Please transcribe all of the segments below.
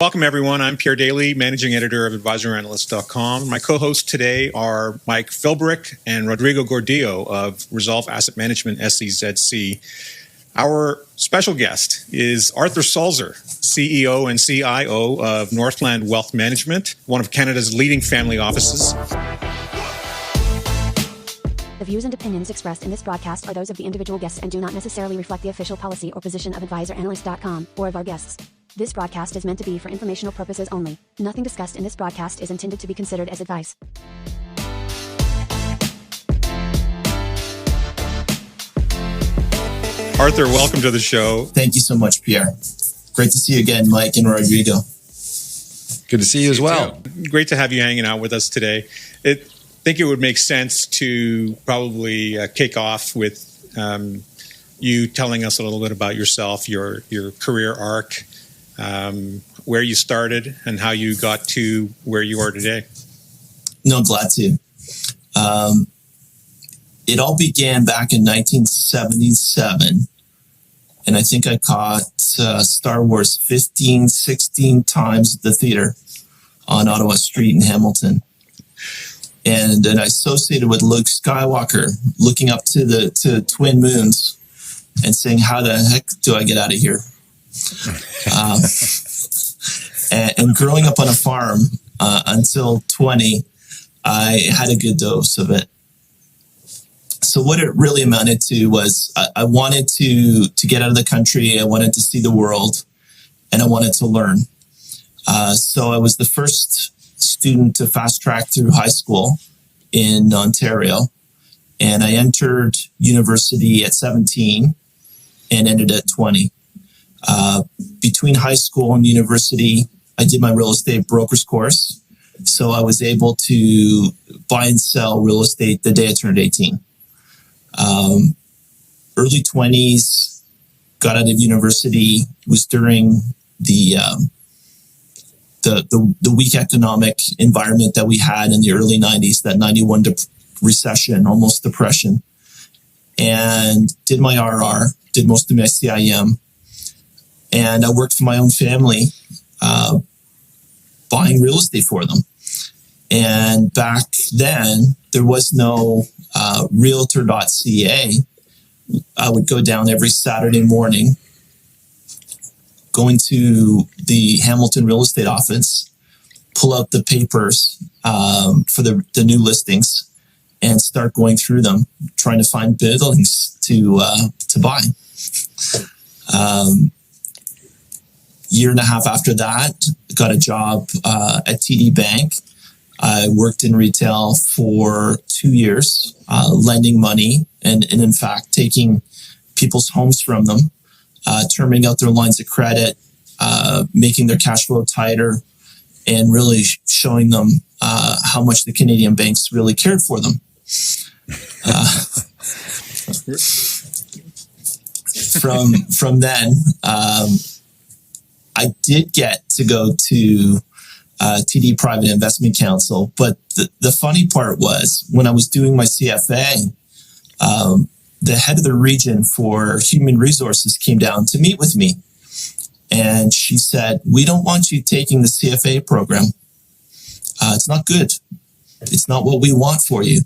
Welcome, everyone. I'm Pierre Daly, Managing Editor of AdvisorAnalyst.com. My co-hosts today are Mike Philbrick and Rodrigo Gordillo of Resolve Asset Management, SEZC. Our special guest is Arthur Salzer, CEO and CIO of Northland Wealth Management, one of Canada's leading family offices. The views and opinions expressed in this broadcast are those of the individual guests and do not necessarily reflect the official policy or position of AdvisorAnalyst.com or of our guests. This broadcast is meant to be for informational purposes only. Nothing discussed in this broadcast is intended to be considered as advice. Arthur, welcome to the show. Thank you so much, Pierre. Great to see you again, Mike and Rodrigo. Good to see you as well. Great to have you hanging out with us today. I think it would make sense to probably kick off with you telling us a little bit about yourself, your career arc, where you started and how you got to where you are today. No, I'm glad to. It all began back in 1977, and I think I caught Star Wars 15, 16 times at the theater on Ottawa Street in Hamilton. And I associated with Luke Skywalker looking up to twin moons and saying, how the heck do I get out of here? And growing up on a farm until 20, I had a good dose of it. So what it really amounted to was I wanted to get out of the country. I wanted to see the world, and I wanted to learn. So I was the first student to fast track through high school in Ontario, and I entered university at 17 and ended at 20. Between high school and university, I did my real estate broker's course. So I was able to buy and sell real estate the day I turned 18. Early 20s, got out of university, was during the weak economic environment that we had in the early 90s, that 91 recession, almost depression, and did my RR, did most of my CIM. And I worked for my own family, buying real estate for them. And back then, there was no realtor.ca. I would go down every Saturday morning, going to the Hamilton real estate office, pull out the papers for the new listings, and start going through them, trying to find buildings to buy. Year and a half after that, got a job at TD Bank. I worked in retail for 2 years, lending money and in fact, taking people's homes from them, terming out their lines of credit, making their cash flow tighter, and really showing them how much the Canadian banks really cared for them. From then, I did get to go to TD Private Investment Council, but the funny part was when I was doing my CFA, the head of the region for human resources came down to meet with me, and she said, "We don't want you taking the CFA program. It's not good. It's not what we want for you,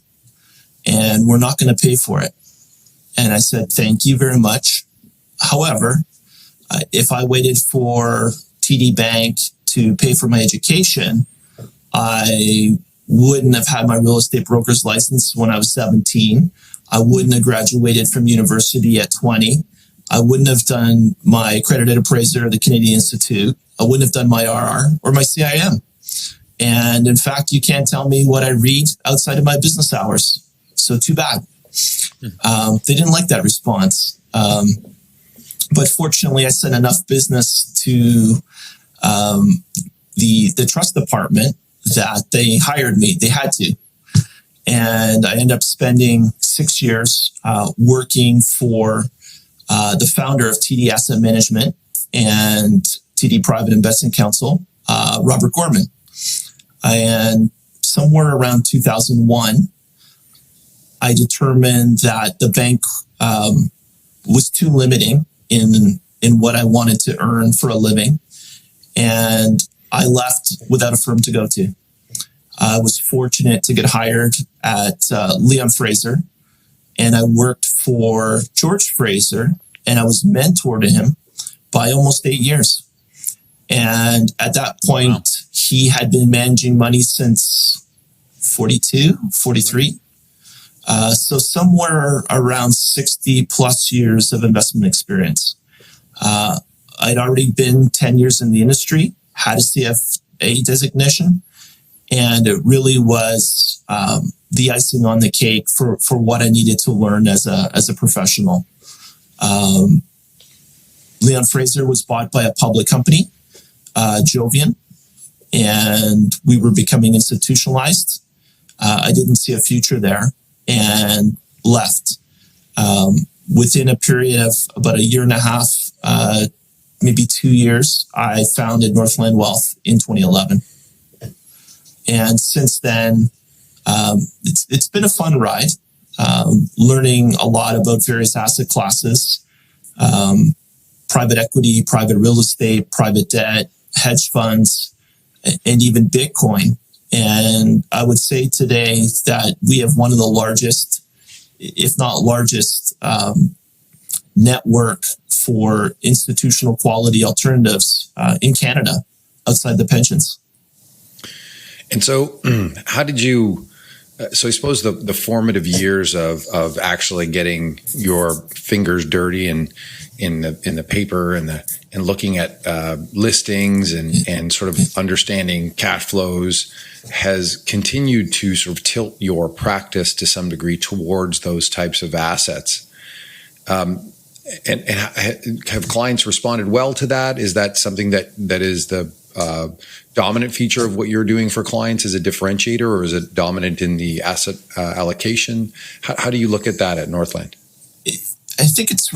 and we're not going to pay for it." And I said, "Thank you very much. However, if I waited for TD Bank to pay for my education, I wouldn't have had my real estate broker's license when I was 17. I wouldn't have graduated from university at 20. I wouldn't have done my accredited appraiser at the Canadian Institute. I wouldn't have done my RR or my CIM. And in fact, you can't tell me what I read outside of my business hours. So too bad." They didn't like that response. But fortunately, I sent enough business to the trust department that they hired me. They had to. And I ended up spending 6 years working for the founder of TD Asset Management and TD Private Investment Council, Robert Gorman. And somewhere around 2001, I determined that the bank was too limiting in what I wanted to earn for a living. and I left without a firm to go to. I was fortunate to get hired at Leon Fraser, and I worked for George Fraser, and I was mentored to him by almost 8 years. And at that point, he had been managing money since 42, 43. So somewhere around 60 plus years of investment experience. I'd already been 10 years in the industry, had a CFA designation, and it really was the icing on the cake for what I needed to learn as a professional. Leon Fraser was bought by a public company, Jovian, and we were becoming institutionalized. I didn't see a future there and left. Within a period of about a year and a half, maybe 2 years, I founded Northland Wealth in 2011. And since then, it's been a fun ride, learning a lot about various asset classes, private equity, private real estate, private debt, hedge funds, and even Bitcoin. And I would say today that we have one of the largest, if not largest, network for institutional quality alternatives in Canada outside the pensions. And so how did you, so I suppose the formative years of actually getting your fingers dirty in the paper and looking at listings and sort of understanding cash flows has continued to sort of tilt your practice to some degree towards those types of assets. And have clients responded well to that? Is that something that is the dominant feature of what you're doing for clients? Is it differentiator, or is it dominant in the asset allocation? How do you look at that at Northland? I think it's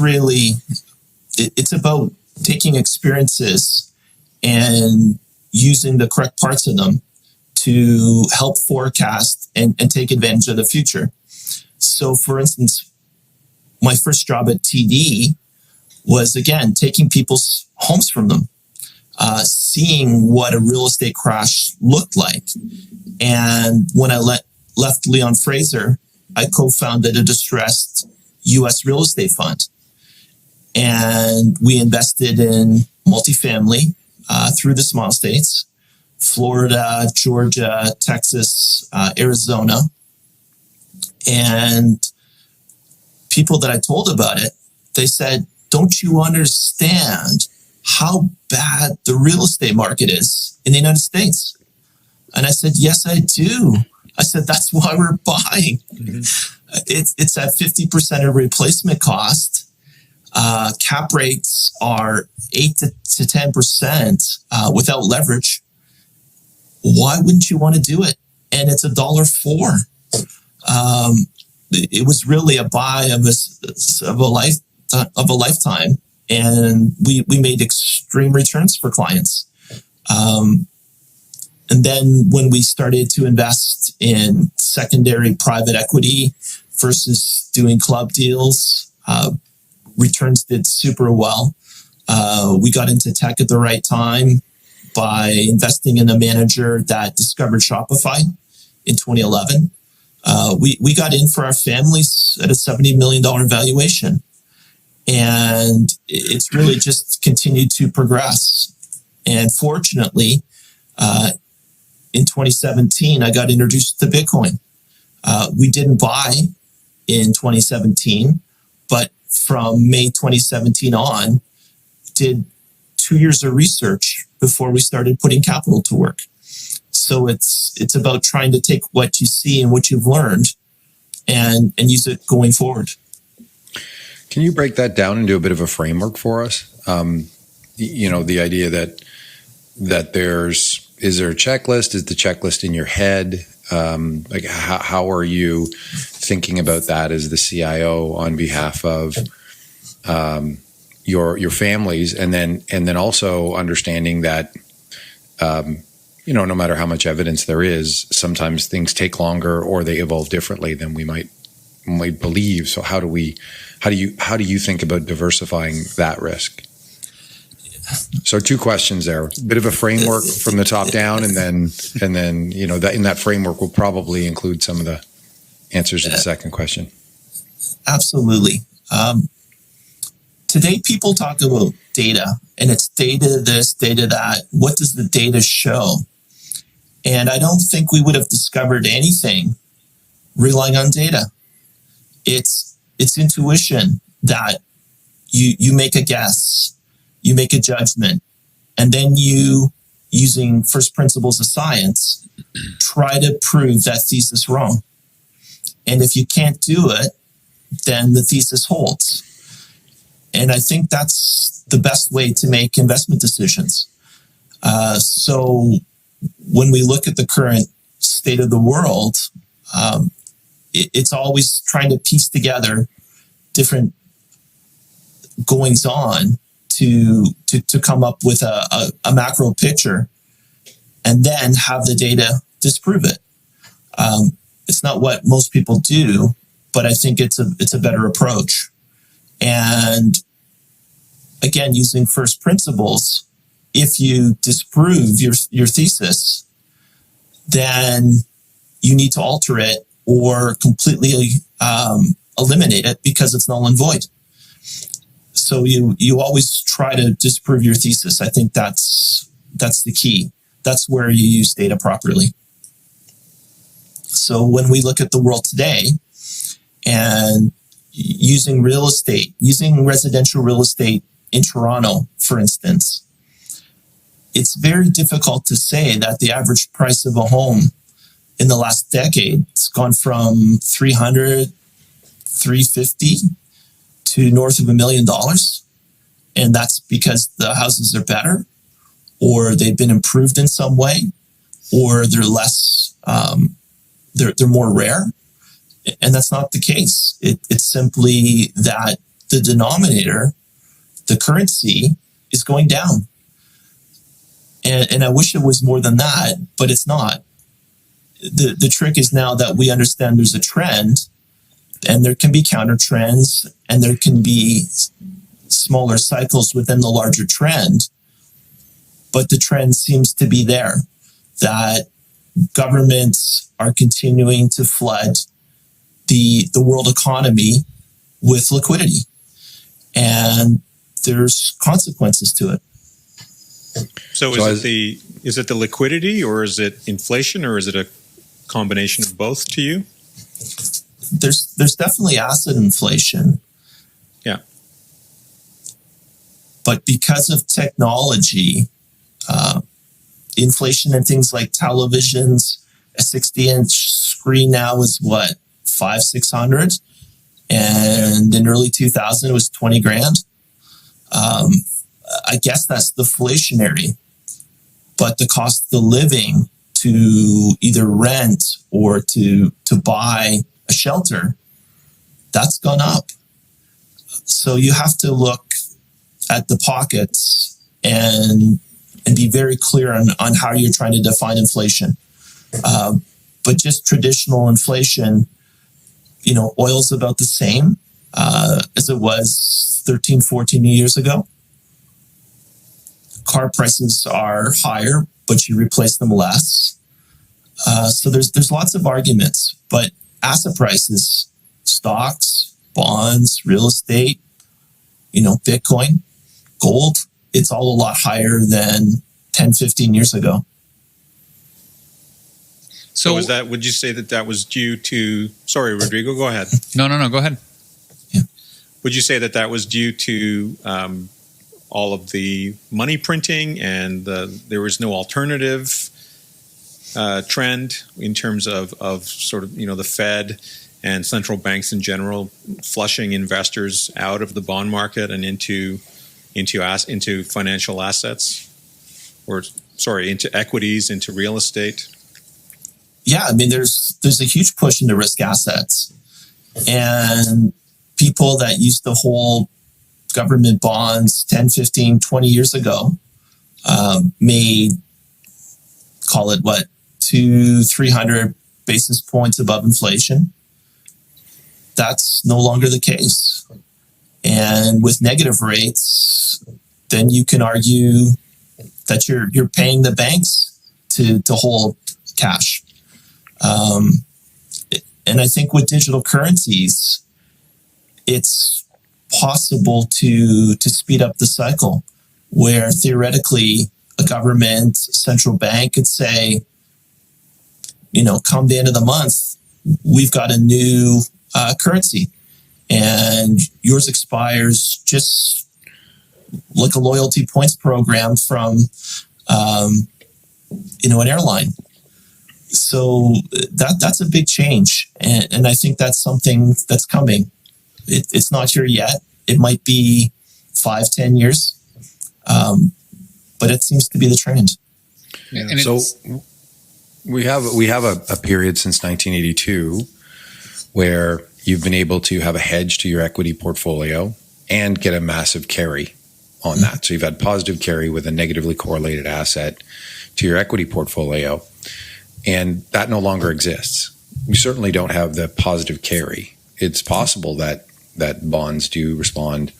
about taking experiences and using the correct parts of them to help forecast and take advantage of the future. So, for instance, my first job at TD was, again, taking people's homes from them, seeing what a real estate crash looked like. And when I left Leon Fraser, I co-founded a distressed U.S. real estate fund. And we invested in multifamily through the small states, Florida, Georgia, Texas, Arizona. And people that I told about it, they said, "Don't you understand how bad the real estate market is in the United States?" And I said, "Yes, I do." I said, "That's why we're buying." Mm-hmm. It's at 50% of replacement cost. Cap rates are 8 to 10% without leverage. Why wouldn't you want to do it? And it's $1.04. It was really a buy of a lifetime, and we made extreme returns for clients. And then when we started to invest in secondary private equity versus doing club deals, returns did super well. We got into tech at the right time by investing in a manager that discovered Shopify in 2011. We got in for our families at a $70 million valuation. And it's really just continued to progress. And fortunately, in 2017, I got introduced to Bitcoin. We didn't buy in 2017, but from May 2017 on, did 2 years of research before we started putting capital to work. So it's about trying to take what you see and what you've learned and use it going forward. Can you break that down into a bit of a framework for us? The idea that is there a checklist? Is the checklist in your head? How are you thinking about that as the CIO on behalf of your families, and then also understanding that no matter how much evidence there is, sometimes things take longer or they evolve differently than we might believe. So how do you think about diversifying that risk? So two questions there. A bit of a framework from the top down, and then that in that framework will probably include some of the answers to the second question. Absolutely. Today, people talk about data, and it's data this, data that. What does the data show? And I don't think we would have discovered anything relying on data. It's intuition that you make a guess, you make a judgment, and then you, using first principles of science, try to prove that thesis wrong. And if you can't do it, then the thesis holds. And I think that's the best way to make investment decisions. So when we look at the current state of the world, it's always trying to piece together different goings on to come up with a macro picture, and then have the data disprove it. It's not what most people do, but I think it's a better approach. And again, using first principles, if you disprove your thesis, then you need to alter it or completely eliminate it because it's null and void. So you always try to disprove your thesis. I think that's the key. That's where you use data properly. So when we look at the world today and using real estate, using residential real estate in Toronto, for instance, it's very difficult to say that the average price of a home in the last decade has gone from $300,000, $350,000 to north of $1 million. And that's because the houses are better, or they've been improved in some way, or they're less, they're more rare. And that's not the case. It's simply that the denominator, the currency, is going down. And I wish it was more than that, but it's not. The trick is now that we understand there's a trend, and there can be counter trends, and there can be smaller cycles within the larger trend. But the trend seems to be there, that governments are continuing to flood the world economy with liquidity. And there's consequences to it. So is it the liquidity, or is it inflation, or is it a combination of both to you? There's definitely asset inflation. Yeah. But because of technology, inflation in things like televisions, a 60-inch screen now is what, $500-$600, and in early 2000 it was $20,000. I guess that's deflationary, but the cost of living to either rent or to buy a shelter, that's gone up. So you have to look at the pockets and be very clear on how you're trying to define inflation. But just traditional inflation, oil's about the same as it was 13, 14 years ago. Car prices are higher, but you replace them less. So there's lots of arguments, but asset prices, stocks, bonds, real estate, Bitcoin, gold, it's all a lot higher than 10, 15 years ago. So would you say that was due to, sorry, Rodrigo, go ahead. No, go ahead. Yeah. Would you say that was due to all of the money printing and there was no alternative trend in terms of sort of, the Fed and central banks in general flushing investors out of the bond market and into financial assets, into equities, into real estate? Yeah, I mean, there's a huge push into risk assets, and people that used to hold government bonds 10, 15, 20 years ago made, call it 200-300 basis points above inflation. That's no longer the case. And with negative rates, then you can argue that you're paying the banks to hold cash. And I think with digital currencies, it's possible to speed up the cycle, where theoretically a government, central bank could say, come the end of the month, we've got a new currency, and yours expires just like a loyalty points program from an airline. So that's a big change, and I think that's something that's coming. It's not here yet. It might be 5-10 years, but it seems to be the trend. Yeah. And so we have a period since 1982 where you've been able to have a hedge to your equity portfolio and get a massive carry on that. So you've had positive carry with a negatively correlated asset to your equity portfolio, and that no longer exists. We certainly don't have the positive carry. It's possible that bonds do respond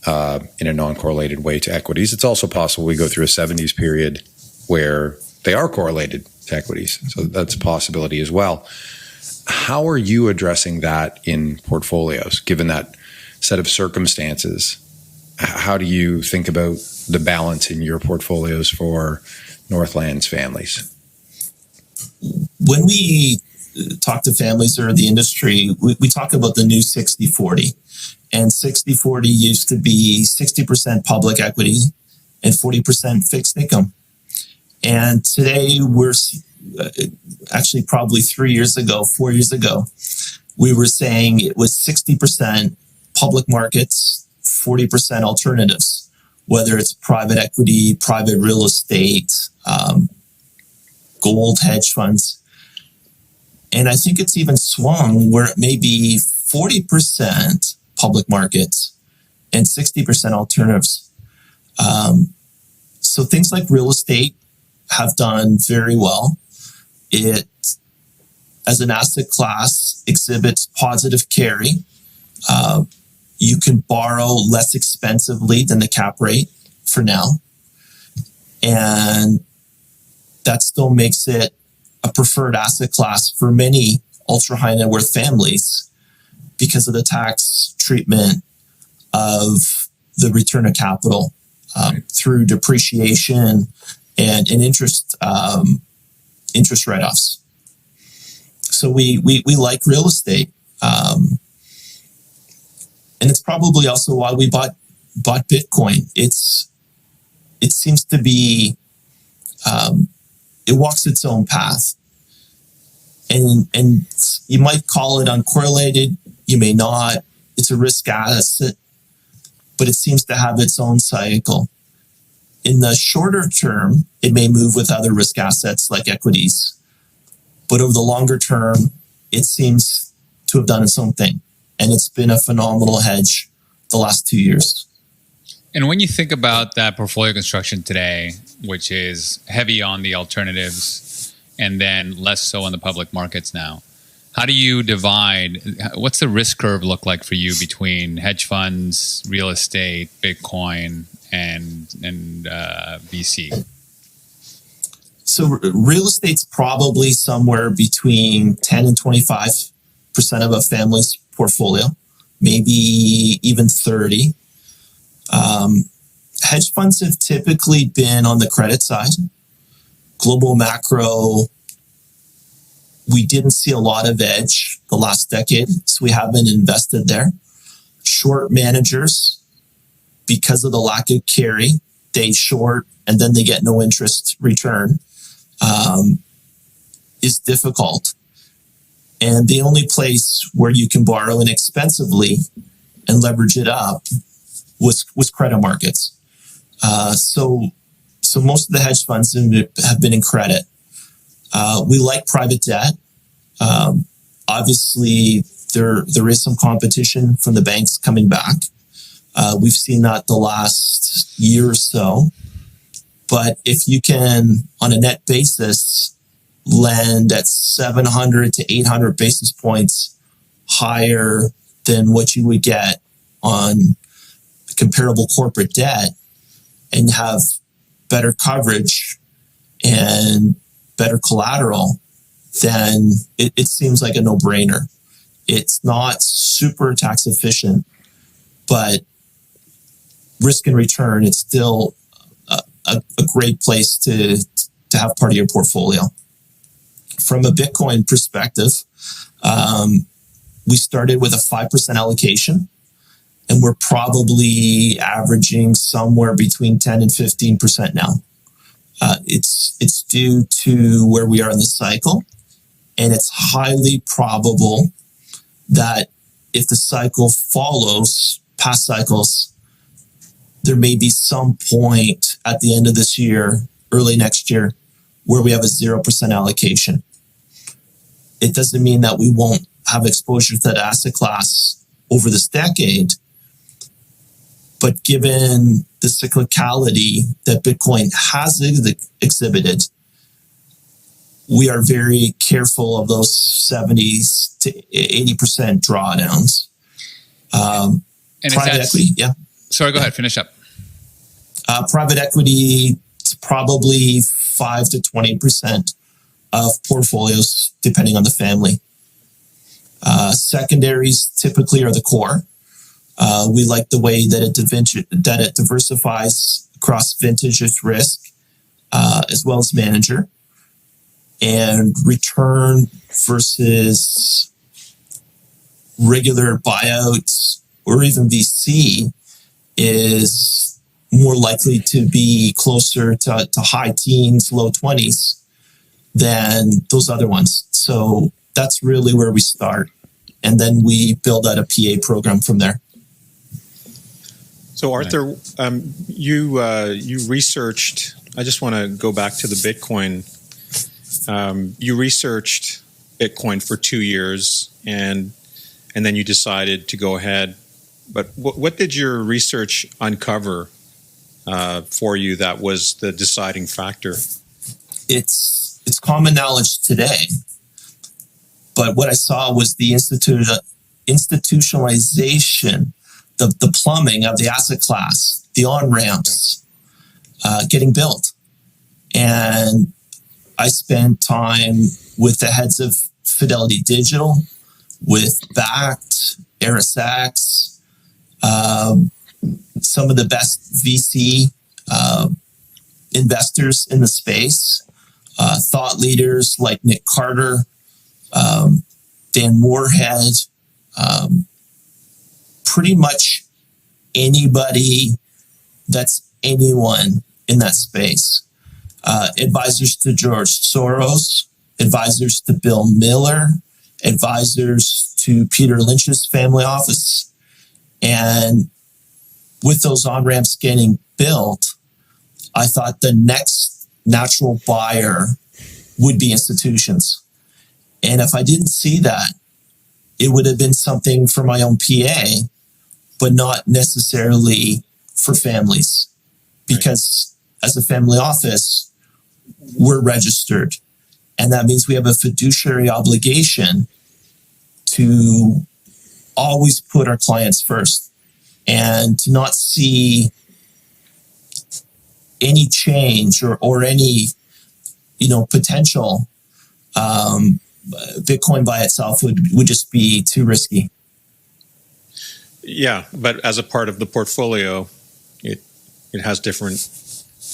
in a non-correlated way to equities. It's also possible we go through a 70s period where they are correlated to equities. So that's a possibility as well. How are you addressing that in portfolios, given that set of circumstances? How do you think about the balance in your portfolios for Northland's families? When we talk to families or the industry, we talk about the new 60-40. And 60-40 used to be 60% public equity and 40% fixed income. And today we're actually probably 4 years ago, we were saying it was 60% public markets, 40% alternatives, whether it's private equity, private real estate, gold, hedge funds. And I think it's even swung where it may be 40% public markets and 60% alternatives. So things like real estate have done very well. It, as an asset class, exhibits positive carry. You can borrow less expensively than the cap rate for now. And that still makes it a preferred asset class for many ultra high net worth families because of the tax treatment of the return of capital through depreciation and interest write-offs. So we like real estate. And it's probably also why we bought Bitcoin. It seems to be, it walks its own path. And you might call it uncorrelated. You may not. It's a risk asset, but it seems to have its own cycle. In the shorter term, it may move with other risk assets like equities. But over the longer term, it seems to have done its own thing. And it's been a phenomenal hedge the last 2 years. And when you think about that portfolio construction today, which is heavy on the alternatives and then less so on the public markets now, how do you divide? What's the risk curve look like for you between hedge funds, real estate, Bitcoin, and VC? So real estate's probably somewhere between 10 and 25% of a family's portfolio, maybe even 30. Hedge funds have typically been on the credit side. Global macro, we didn't see a lot of edge the last decade, so we haven't invested there. Short managers, because of the lack of carry, they short and then they get no interest return, is difficult. And the only place where you can borrow inexpensively and leverage it up was credit markets. So most of the hedge funds have been in credit. We like private debt. Obviously, there is some competition from the banks coming back. We've seen that the last year or so. But if you can, on a net basis, lend at 700 to 800 basis points higher than what you would get on comparable corporate debt, and have better coverage and better collateral, then it seems like a no-brainer. It's not super tax efficient, but risk and return, it's still a great place to have part of your portfolio. From a Bitcoin perspective, we started with a 5% allocation, and we're probably averaging somewhere between 10 and 15% now. It's due to where we are in the cycle, and it's highly probable that if the cycle follows past cycles, there may be some point at the end of this year, early next year, where we have a 0% allocation. It doesn't mean that we won't have exposure to that asset class over this decade, but given the cyclicality that Bitcoin has exhibited, we are very careful of those 70s to 80% drawdowns. And private equity, yeah. Sorry, go ahead, finish up. Private equity, it's probably 5 to 20% of portfolios, depending on the family. Secondaries typically are the core. We like the way that it diversifies across vintage risk, as well as manager. And return versus regular buyouts or even VC is more likely to be closer to high teens, low 20s than those other ones. So that's really where we start. And then we build out a PA program from there. So Arthur, you researched, I just want to go back to the Bitcoin. You researched Bitcoin for 2 years and then you decided to go ahead. But what did your research uncover for you that was the deciding factor? It's common knowledge today. But what I saw was the institutionalization, the plumbing of the asset class, the on-ramps getting built. And I spent time with the heads of Fidelity Digital, with Bakkt, ErisX, some of the best VC investors in the space, thought leaders like Nick Carter, Dan Moorhead, pretty much anybody that's anyone in that space. Advisors to George Soros, advisors to Bill Miller, advisors to Peter Lynch's family office. And with those on-ramps getting built, I thought the next natural buyer would be institutions. And if I didn't see that, it would have been something for my own PA, but not necessarily for families. Because as a family office, we're registered. And that means we have a fiduciary obligation to always put our clients first and to not see any change or any, potential. Bitcoin by itself would just be too risky. Yeah, but as a part of the portfolio, it has different.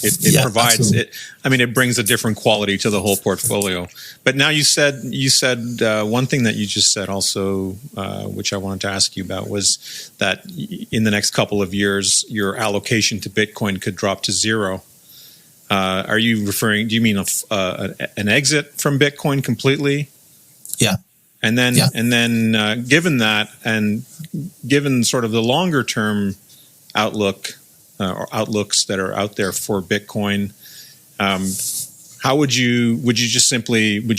It provides absolutely. It. I mean, it brings a different quality to the whole portfolio. But now you said one thing that you just said also, which I wanted to ask you about, was that in the next couple of years, your allocation to Bitcoin could drop to zero. Are you referring? Do you mean an exit from Bitcoin completely? Yeah. And then given that, and given sort of the longer term outlook. Or outlooks that are out there for Bitcoin, how would you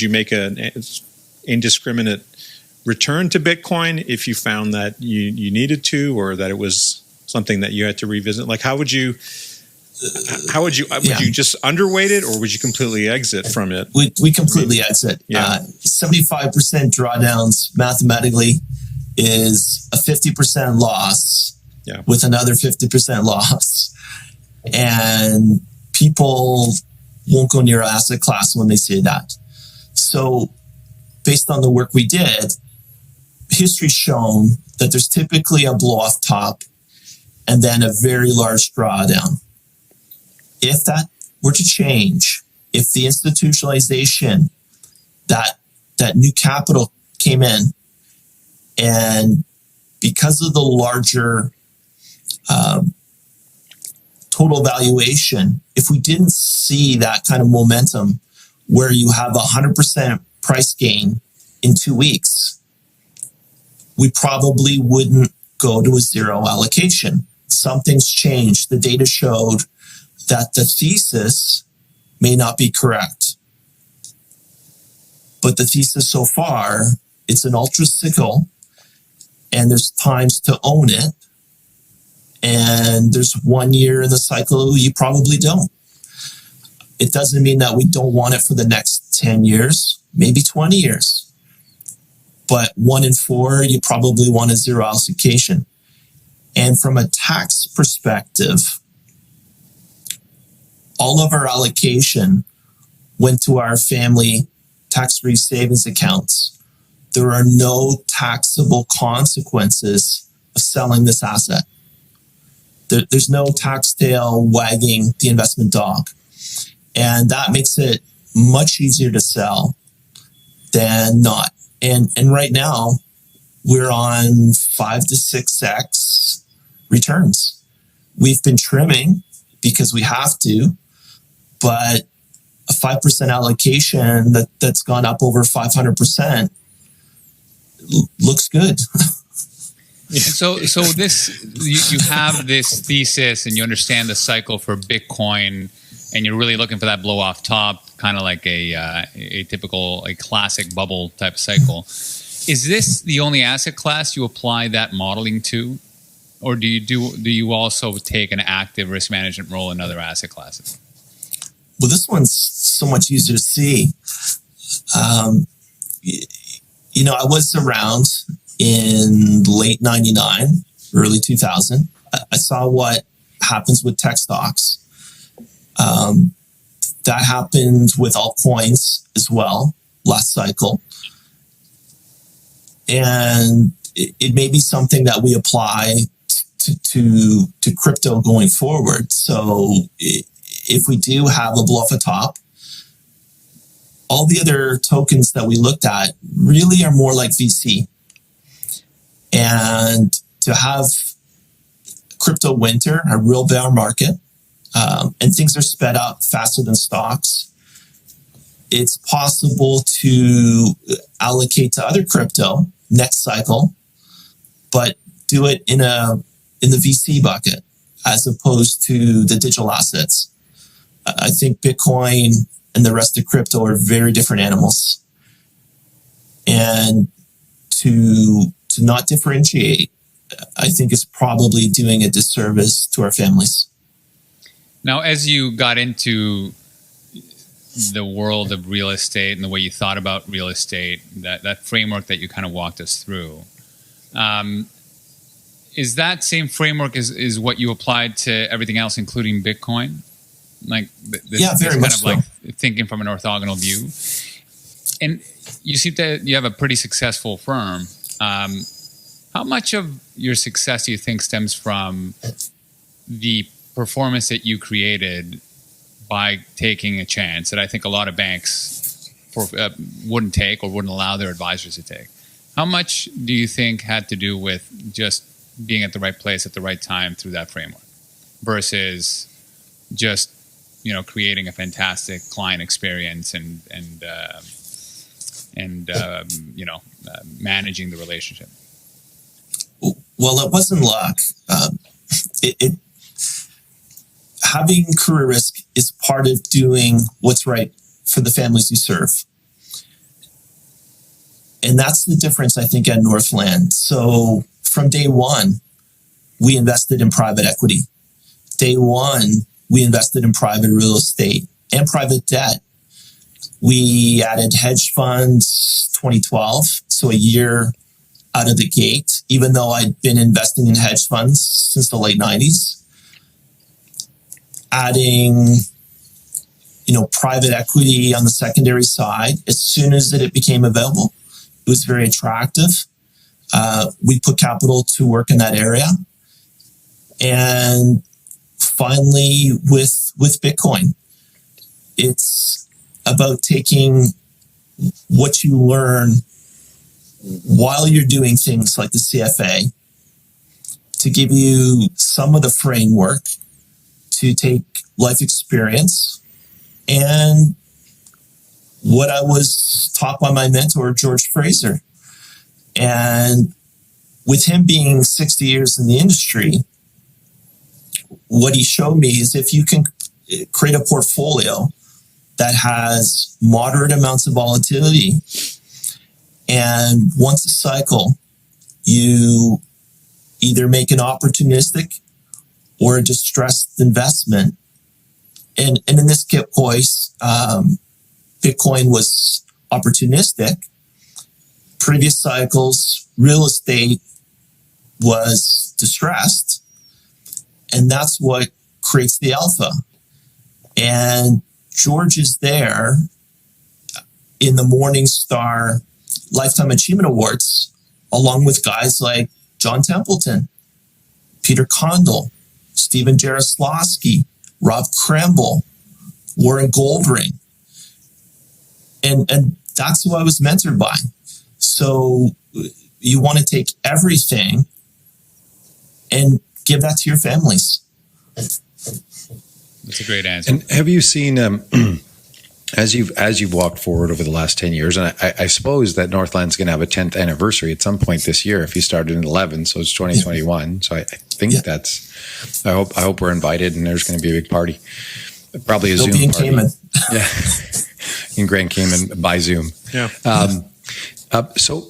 make an indiscriminate return to Bitcoin if you found that you needed to, or that it was something that you had to revisit? Like, would you just underweight it, or would you completely exit from it? We completely exit. 75% drawdowns mathematically is a 50% loss. Yeah. With another 50% loss. And people won't go near asset class when they say that. So based on the work we did, history's shown that there's typically a blow off top and then a very large drawdown. If that were to change, if the institutionalization, that new capital came in, and because of the larger total valuation, if we didn't see that kind of momentum where you have 100% price gain in 2 weeks, we probably wouldn't go to a zero allocation. Something's changed. The data showed that the thesis may not be correct. But the thesis so far, it's an ultra cycle, and there's times to own it. And there's 1 year in the cycle you probably don't. It doesn't mean that we don't want it for the next 10 years, maybe 20 years. But 1 in 4, you probably want a zero allocation. And from a tax perspective, all of our allocation went to our family tax-free savings accounts. There are no taxable consequences of selling this asset. There's no tax tail wagging the investment dog. And that makes it much easier to sell than not. And right now, we're on 5 to 6x returns. We've been trimming because we have to, but a 5% allocation that's gone up over 500% looks good. So this you have this thesis, and you understand the cycle for Bitcoin, and you're really looking for that blow off top, kind of like a typical, a classic bubble type cycle. Is this the only asset class you apply that modeling to, or do you also take an active risk management role in other asset classes? Well, this one's so much easier to see. I was around in late 99, early 2000. I saw what happens with tech stocks. That happened with altcoins as well last cycle. And it may be something that we apply to crypto going forward. So if we do have a blow off a top, all the other tokens that we looked at really are more like VC. And to have crypto winter, a real bear market, and things are sped up faster than stocks, it's possible to allocate to other crypto next cycle, but do it in the VC bucket as opposed to the digital assets. I think Bitcoin and the rest of crypto are very different animals. And to not differentiate, I think is probably doing a disservice to our families. Now, as you got into the world of real estate and the way you thought about real estate, that framework that you kind of walked us through, is that same framework is what you applied to everything else, including Bitcoin? Like this very kind much of so. like thinking from an orthogonal view. And you have a pretty successful firm. How much of your success do you think stems from the performance that you created by taking a chance that I think a lot of banks wouldn't take or wouldn't allow their advisors to take? How much do you think had to do with just being at the right place at the right time through that framework versus just creating a fantastic client experience and managing the relationship? Well, it wasn't luck. Having career risk is part of doing what's right for the families you serve. And that's the difference, I think, at Northland. So from day one, we invested in private equity. Day one, we invested in private real estate and private debt. We added hedge funds 2012, so a year out of the gate, even though I'd been investing in hedge funds since the late 90s. adding, private equity on the secondary side. As soon as it became available, it was very attractive. We put capital to work in that area. And finally, with Bitcoin, it's about taking what you learn while you're doing things like the CFA to give you some of the framework to take life experience and what I was taught by my mentor, George Fraser. And with him being 60 years in the industry, what he showed me is if you can create a portfolio that has moderate amounts of volatility, and once a cycle, you either make an opportunistic or a distressed investment. And in this case, Bitcoin was opportunistic. Previous cycles, real estate was distressed. And that's what creates the alpha. And George is there in the Morningstar Lifetime Achievement Awards, along with guys like John Templeton, Peter Condell, Stephen Jaroslawski, Rob Kremble, Warren Goldring. And that's who I was mentored by. So you want to take everything and give that to your families. That's a great answer. And have you seen, as you've walked forward over the last 10 years, and I suppose that Northland's going to have a 10th anniversary at some point this year if you started in 11, so it's 2021. So I think I hope we're invited and there's going to be a big party. Probably a Zoom be in party. Cayman. Yeah, in Grand Cayman by Zoom. Yeah. So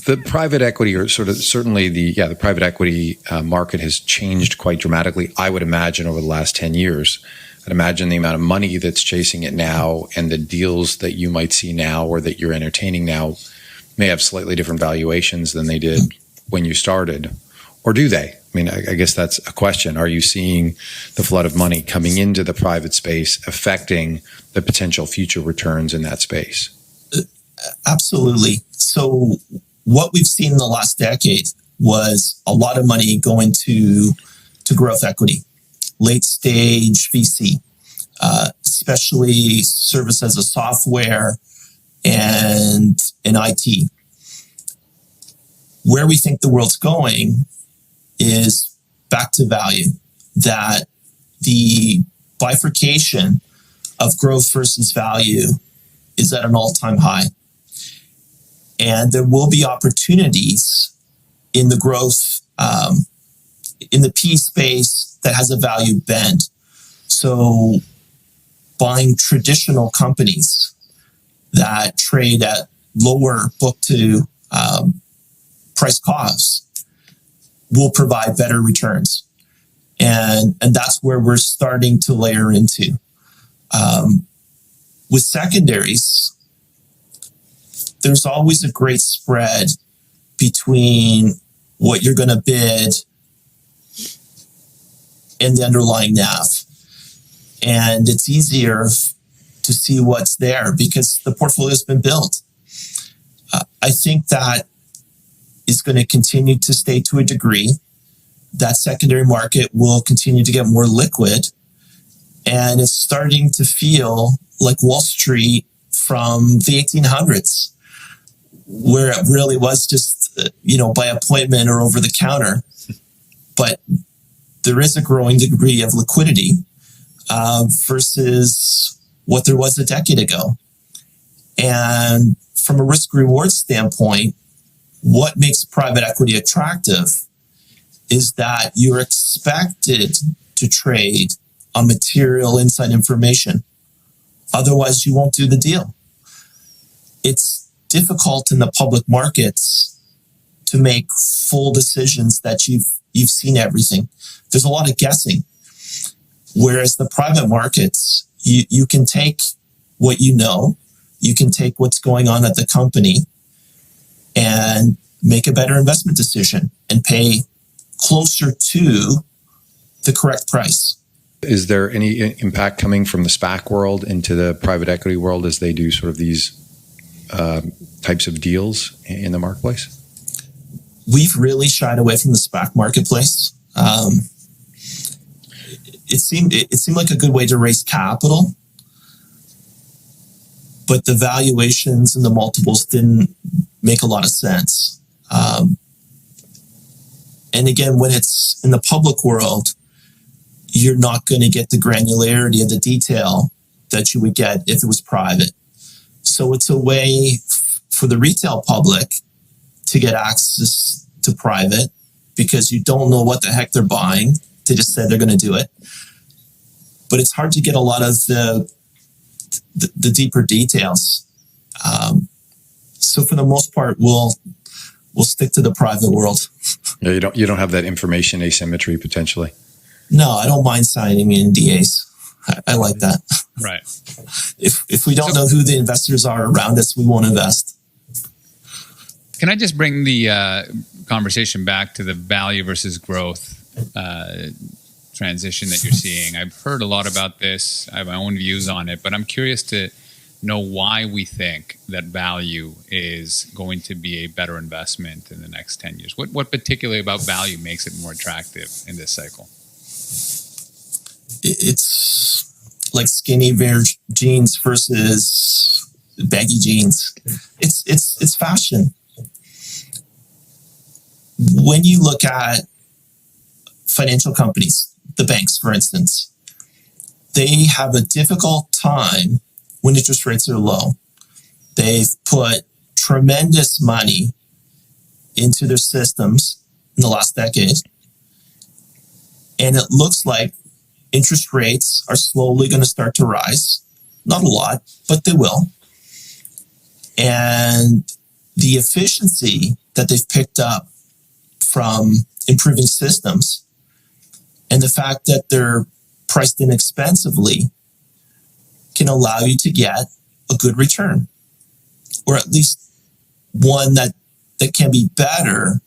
the private equity, or certainly the private equity market has changed quite dramatically, I would imagine, over the last 10 years. I'd imagine the amount of money that's chasing it now and the deals that you might see now or that you're entertaining now may have slightly different valuations than they did when you started. Or do they? I mean, I guess that's a question. Are you seeing the flood of money coming into the private space affecting the potential future returns in that space? Absolutely. So what we've seen in the last decade was a lot of money going to growth equity, late stage VC, especially service as a software and in IT. Where we think the world's going is back to value, that the bifurcation of growth versus value is at an all-time high. And there will be opportunities in the growth, in the P space that has a value bend. So buying traditional companies that trade at lower book to price costs will provide better returns. And that's where we're starting to layer into. With secondaries, there's always a great spread between what you're going to bid and the underlying NAV. And it's easier to see what's there because the portfolio's been built. I think that is going to continue to stay to a degree. That secondary market will continue to get more liquid. And it's starting to feel like Wall Street from the 1800s, where it really was just, by appointment or over the counter. But there is a growing degree of liquidity versus what there was a decade ago. And from a risk reward standpoint, what makes private equity attractive is that you're expected to trade on material inside information. Otherwise, you won't do the deal. It's difficult in the public markets to make full decisions that you've seen everything. There's a lot of guessing. Whereas the private markets, you can take what you know, you can take what's going on at the company and make a better investment decision and pay closer to the correct price. Is there any impact coming from the SPAC world into the private equity world as they do sort of these types of deals in the marketplace? We've really shied away from the SPAC marketplace. It seemed like a good way to raise capital, but the valuations and the multiples didn't make a lot of sense. And again, when it's in the public world, you're not going to get the granularity of the detail that you would get if it was private. So it's a way for the retail public to get access to private because you don't know what the heck they're buying. They just said they're going to do it. But it's hard to get a lot of the deeper details. So for the most part, we'll stick to the private world. Yeah, you don't have that information asymmetry potentially. No, I don't mind signing NDAs. I like that. Right. If we don't know who the investors are around us, we won't invest. Can I just bring the conversation back to the value versus growth transition that you're seeing? I've heard a lot about this. I have my own views on it, but I'm curious to know why we think that value is going to be a better investment in the next 10 years. What particularly about value makes it more attractive in this cycle? It's like skinny jeans versus baggy jeans. It's fashion. When you look at financial companies, the banks, for instance, they have a difficult time when interest rates are low. They've put tremendous money into their systems in the last decade. And it looks like interest rates are slowly going to start to rise. Not a lot, but they will. And the efficiency that they've picked up from improving systems and the fact that they're priced inexpensively can allow you to get a good return, or at least one that can be better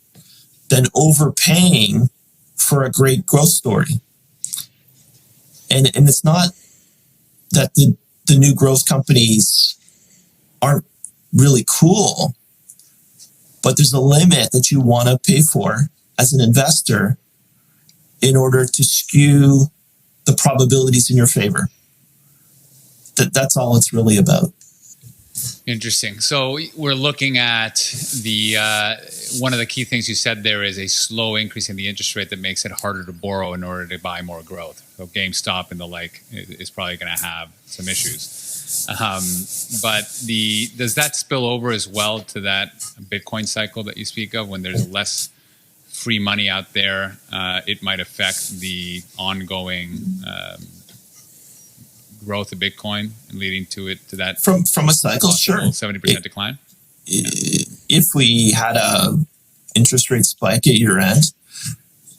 than overpaying for a great growth story. And it's not that the new growth companies aren't really cool, but there's a limit that you want to pay for as an investor in order to skew the probabilities in your favor. That's all it's really about. Interesting. So we're looking at the one of the key things you said there is a slow increase in the interest rate that makes it harder to borrow in order to buy more growth. So GameStop and the like is probably going to have some issues. But does that spill over as well to that Bitcoin cycle that you speak of when there's less free money out there? It might affect the ongoing growth of Bitcoin and leading to that from a cycle, sure, 70% decline. If we had a interest rate spike at year end,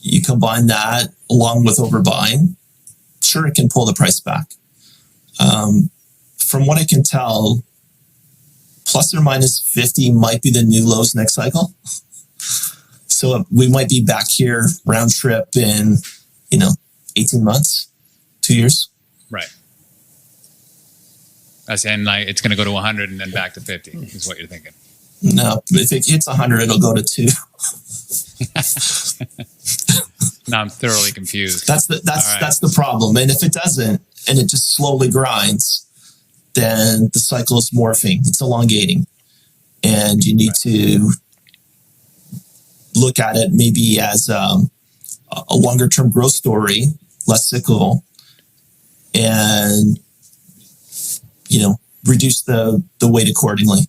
you combine that along with overbuying, sure, it can pull the price back. From what I can tell, plus or minus 50 might be the new lows next cycle. So we might be back here round trip in 18 months, 2 years. Right. As in, like, it's going to go to 100 and then back to 50 is what you're thinking. No, if it hits 100, it'll go to 2. Now I'm thoroughly confused. That's the problem. And if it doesn't, and it just slowly grinds, then the cycle is morphing. It's elongating, and you need to look at it maybe as a longer term growth story, less cyclical, and reduce the weight accordingly.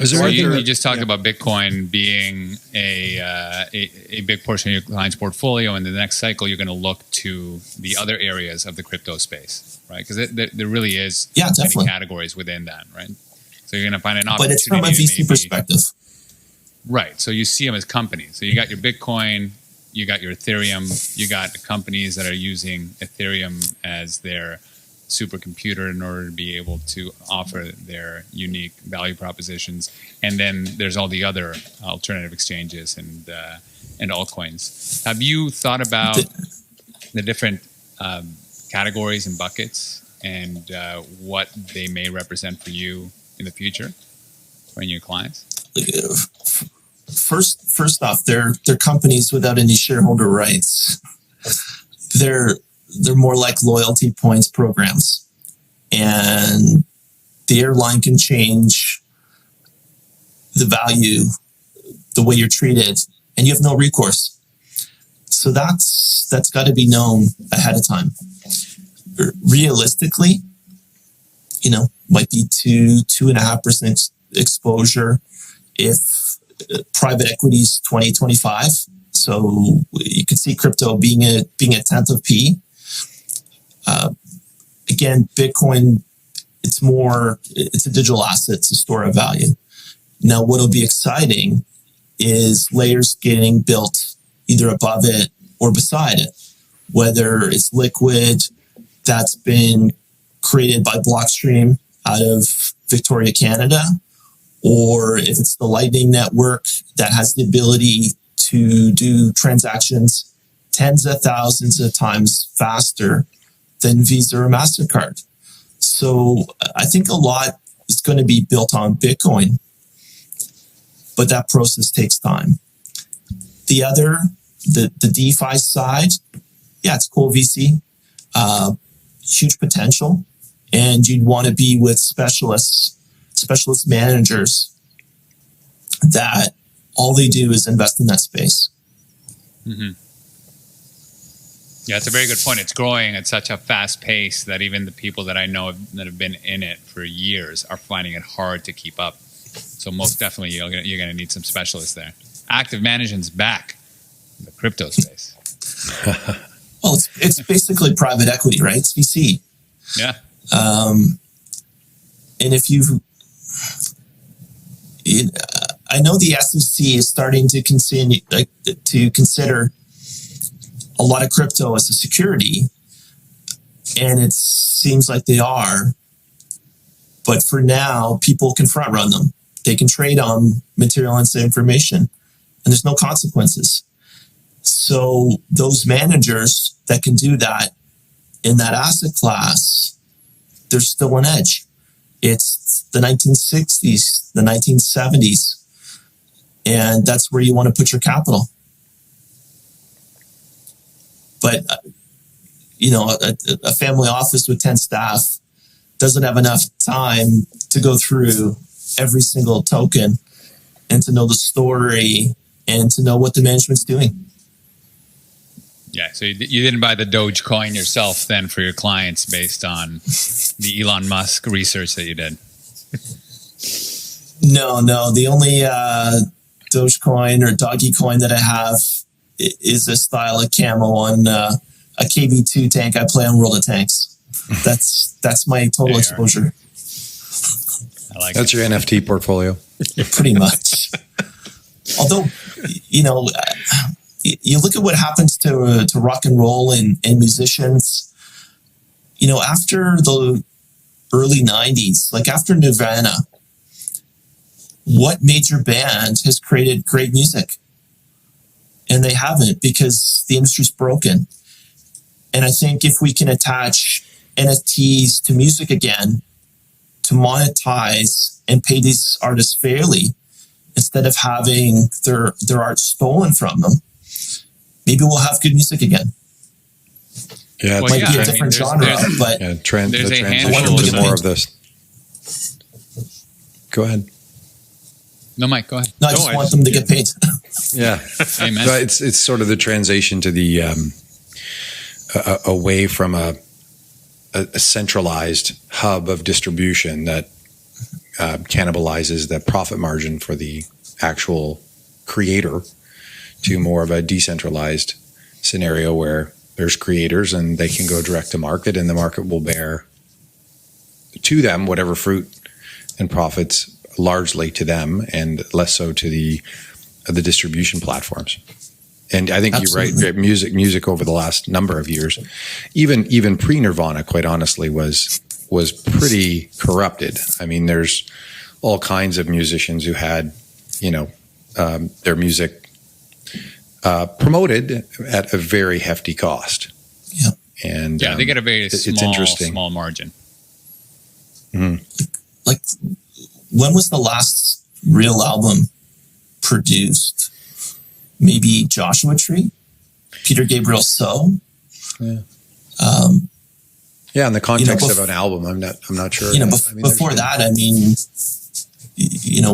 So you just talked about Bitcoin being a big portion of your client's portfolio, and in the next cycle, you're going to look to the other areas of the crypto space, right? Because there really is many categories within that, right? So you're going to find an opportunity. But it's from a VC perspective. Right. So you see them as companies. So you got your Bitcoin, you got your Ethereum, you got the companies that are using Ethereum as their supercomputer in order to be able to offer their unique value propositions. And then there's all the other alternative exchanges and altcoins. Have you thought about the different categories and buckets and what they may represent for you in the future or in your clients? First off, they're companies without any shareholder rights. They're more like loyalty points programs, and the airline can change the value, the way you're treated, and you have no recourse. So that's got to be known ahead of time. Realistically, might be 2.5% exposure if private equity's 2025. So you could see crypto being a tenth of P. Again, Bitcoin, it's a digital asset, it's a store of value. Now, what'll be exciting is layers getting built either above it or beside it, whether it's liquid that's been created by Blockstream out of Victoria, Canada, or if it's the Lightning Network that has the ability to do transactions tens of thousands of times faster than Visa or MasterCard. So I think a lot is going to be built on Bitcoin, but that process takes time. The DeFi side, yeah, it's cool VC, huge potential, and you'd want to be with specialist managers that all they do is invest in that space. Mm-hmm. Yeah, it's a very good point. It's growing at such a fast pace that even the people that I know that have been in it for years are finding it hard to keep up. So most definitely you're going to need some specialists there. Active management's back in the crypto space. Well, it's basically private equity, right? It's VC. Yeah. And if I know the SEC is starting to consider a lot of crypto as a security, and it seems like they are. But for now, people can front run them. They can trade on material and information, and there's no consequences. So those managers that can do that in that asset class, there's still an edge. It's the 1960s, the 1970s, and that's where you want to put your capital. But, a family office with 10 staff doesn't have enough time to go through every single token and to know the story and to know what the management's doing. Yeah, so you didn't buy the Dogecoin yourself then for your clients based on the Elon Musk research that you did? No. The only Dogecoin or Dogecoin that I have is a style of camo on a KV2 tank I play on World of Tanks. That's my total exposure. I like that's your NFT portfolio. Pretty much. Although, you look at what happens to rock and roll and musicians, after the early 90s, like after Nirvana, what major band has created great music? And they haven't, because the industry's broken. And I think if we can attach NFTs to music again, to monetize and pay these artists fairly, instead of having their art stolen from them, maybe we'll have good music again. Yeah, it might be a different genre, but the transition to more of this. Go ahead. No, Mike, go ahead. No, I just want them to get paid. Yeah. Amen. But it's sort of the transition to the away from a centralized hub of distribution that cannibalizes the profit margin for the actual creator to more of a decentralized scenario where there's creators and they can go direct to market, and the market will bear to them whatever fruit and profits largely to them and less so to the distribution platforms. And I think Absolutely. You're right. Music over the last number of years, even pre-Nirvana, quite honestly, was pretty corrupted. I mean, there's all kinds of musicians who had, their music promoted at a very hefty cost. Yeah. And they get a very it's interesting. small margin. Like, when was the last real album produced? Maybe Joshua Tree, Peter Gabriel So. Yeah. In the context of an album, I'm not sure. Before that, I mean,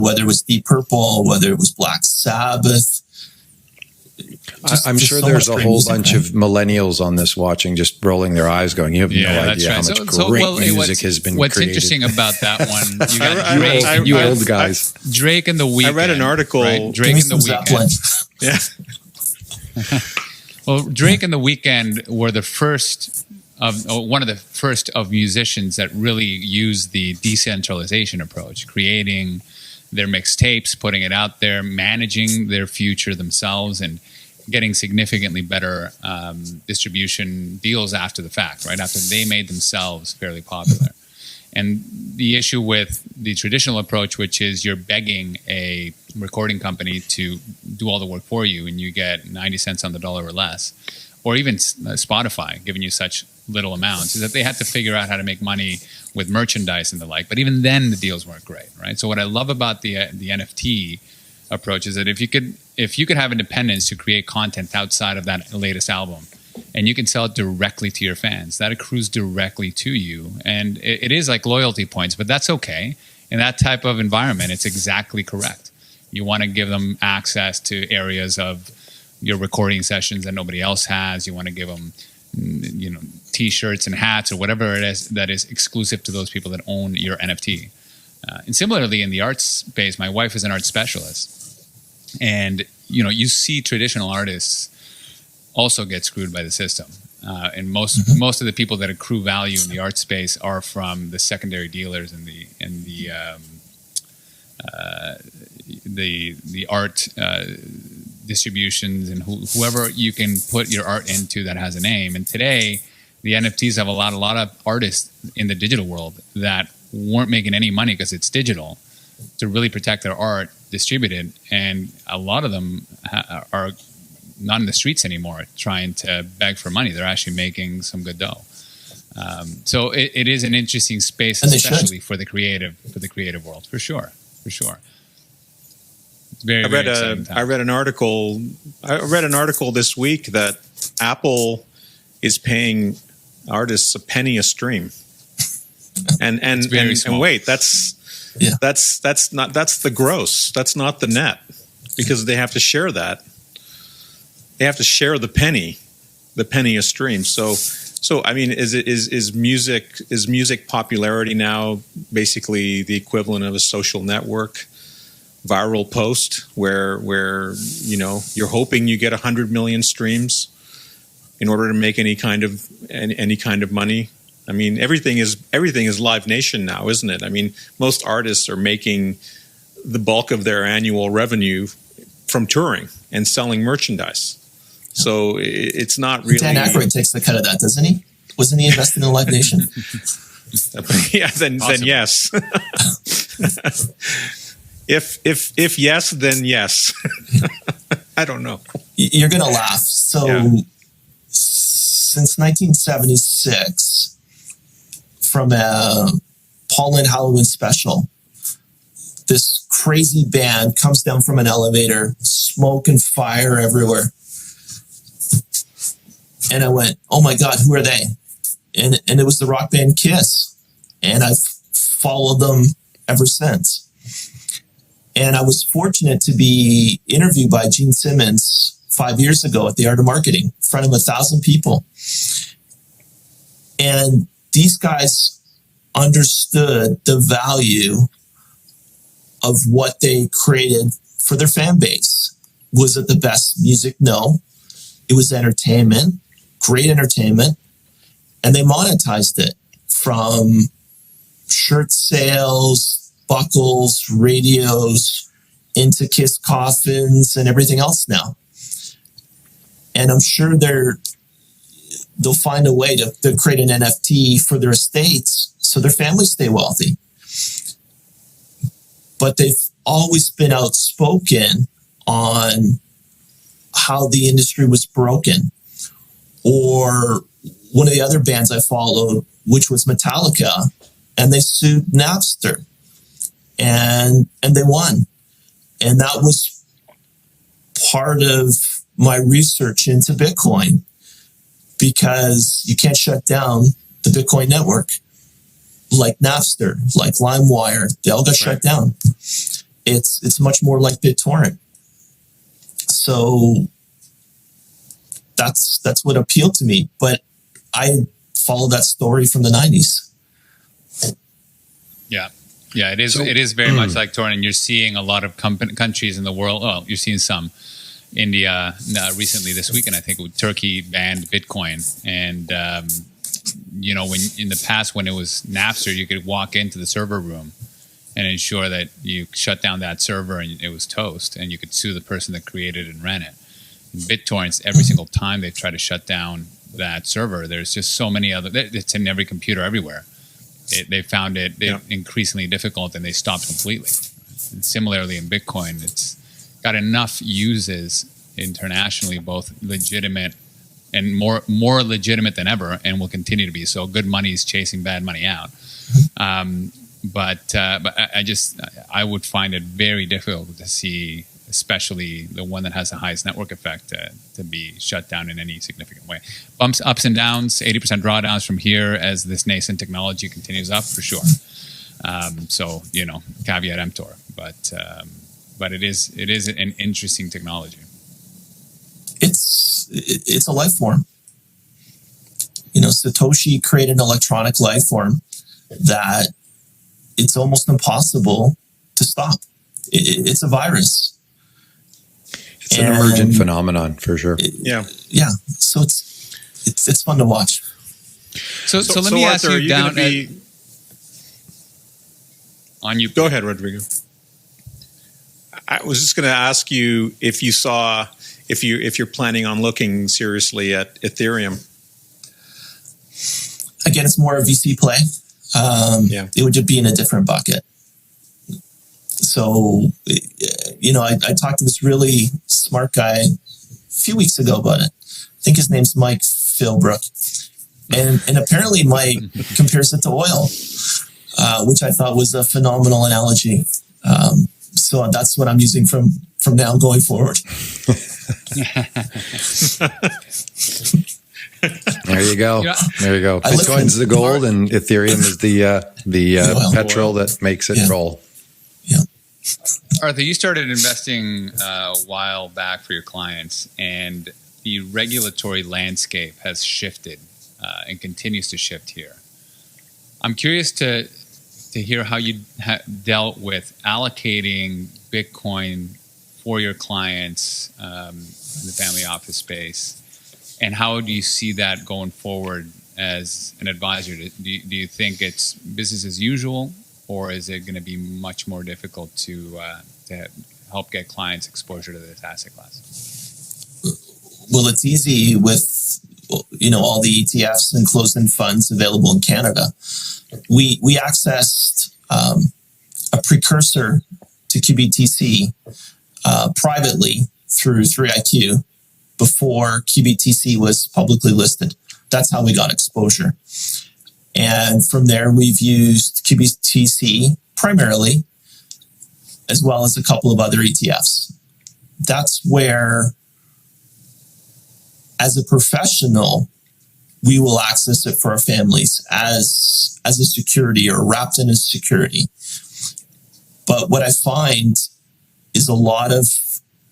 whether it was Deep Purple, whether it was Black Sabbath. I'm sure there's a whole bunch of millennials on this watching, just rolling their eyes going, you have no idea how much great music has been what's created. interesting about that one, you got Drake, you old guys. Drake and the Weeknd. I read an article. Right? Drake and the Weeknd. Yeah. Well, Drake and the Weeknd were one of the first of musicians that really used the decentralization approach, creating their mixtapes, putting it out there, managing their future themselves, and getting significantly better distribution deals after the fact, right? After they made themselves fairly popular. And the issue with the traditional approach, which is you're begging a recording company to do all the work for you and you get 90 cents on the dollar or less, or even Spotify giving you such little amounts, is that they had to figure out how to make money with merchandise and the like. But even then, the deals weren't great, right? So what I love about the NFT approach is that if you could have independence to create content outside of that latest album, and you can sell it directly to your fans, that accrues directly to you, and it is like loyalty points, but that's okay. In that type of environment, it's exactly correct. You want to give them access to areas of your recording sessions that nobody else has. You want to give them, T-shirts and hats or whatever it is that is exclusive to those people that own your NFT. And similarly, in the arts space, my wife is an art specialist. And, you see traditional artists also get screwed by the system. And most of the people that accrue value in the art space are from the secondary dealers and the art distributions and whoever you can put your art into that has a name. And today, the NFTs have a lot of artists in the digital world that weren't making any money because it's digital to really protect their art distributed. And a lot of them are not in the streets anymore trying to beg for money. They're actually making some good dough. So it is an interesting space, especially for the creative world, for sure. It's very exciting time. I read an article this week that Apple is paying artists a penny a stream. And wait, that's the gross. That's not the net, because they have to share that. They have to share the penny a stream. So I mean, is music popularity now basically the equivalent of a social network, viral post where you're hoping you get 100 million streams in order to make any kind of money? I mean, everything is Live Nation now, isn't it? I mean, most artists are making the bulk of their annual revenue from touring and selling merchandise. So it's not really. Dan Aykroyd takes the cut of that, doesn't he? Wasn't he invested in Live Nation? Yeah, then yes. If yes, then yes. I don't know. You're gonna laugh. So since 1976, from a Paul Lynde Halloween special, this crazy band comes down from an elevator, smoke and fire everywhere. And I went, oh my God, who are they? And it was the rock band Kiss. And I've followed them ever since. And I was fortunate to be interviewed by Gene Simmons 5 years ago at the Art of Marketing in front of 1,000 people. And these guys understood the value of what they created for their fan base. Was it the best music? No. It was entertainment, great entertainment, and they monetized it from shirt sales, buckles, radios, into Kiss coffins and everything else now. And I'm sure they'll find a way to create an NFT for their estates so their families stay wealthy. But they've always been outspoken on how the industry was broken or one of the other bands I followed, which was Metallica, and they sued Napster, and they won. And that was part of my research into Bitcoin, because you can't shut down the Bitcoin network like Napster, like LimeWire. They all got shut down. It's much more like BitTorrent. So that's what appealed to me. But I followed that story from the 90s. Yeah, it is very much like torrent. And you're seeing a lot of countries in the world. Oh, you're seeing some. India recently this weekend, I think Turkey banned Bitcoin. And, when in the past, when it was Napster, you could walk into the server room and ensure that you shut down that server and it was toast, and you could sue the person that created and ran it. In BitTorrents, every single time they try to shut down that server, there's just so many other, it's in every computer everywhere. They found it increasingly difficult, and they stopped completely. And similarly in Bitcoin, it's got enough uses internationally, both legitimate and more legitimate than ever, and will continue to be. So good money is chasing bad money out. But I would find it very difficult to see, especially the one that has the highest network effect, to be shut down in any significant way. Bumps, ups and downs, 80% drawdowns from here as this nascent technology continues up, for sure. Caveat emptor, but it is an interesting technology. It's a life form. Satoshi created an electronic life form that it's almost impossible to stop. It's a virus. It's an emergent phenomenon, for sure. So it's fun to watch. So let me ask Arthur, you down on you. Go ahead, Rodrigo. I was just going to ask you if you saw, if you're planning on looking seriously at Ethereum. Again, it's more a VC play. It would just be in a different bucket. So, I talked to this really smart guy a few weeks ago about it. I think his name's Mike Philbrook. And apparently Mike compares it to oil, which I thought was a phenomenal analogy. So that's what I'm using from now going forward. There you go. Yeah. There you go. Bitcoin's the gold, and Ethereum is the petrol that makes it roll. Yeah. Arthur, you started investing a while back for your clients, and the regulatory landscape has shifted and continues to shift here. I'm curious to hear how you dealt with allocating Bitcoin for your clients in the family office space, and how do you see that going forward as an advisor? Do you think it's business as usual, or is it going to be much more difficult to help get clients exposure to this asset class? Well, it's easy with all the ETFs and closed-end funds available in Canada. We accessed a precursor to QBTC privately through 3iQ before QBTC was publicly listed. That's how we got exposure. And from there, we've used QBTC primarily, as well as a couple of other ETFs. That's where, as a professional, we will access it for our families as a security or wrapped in a security. But what I find is a lot of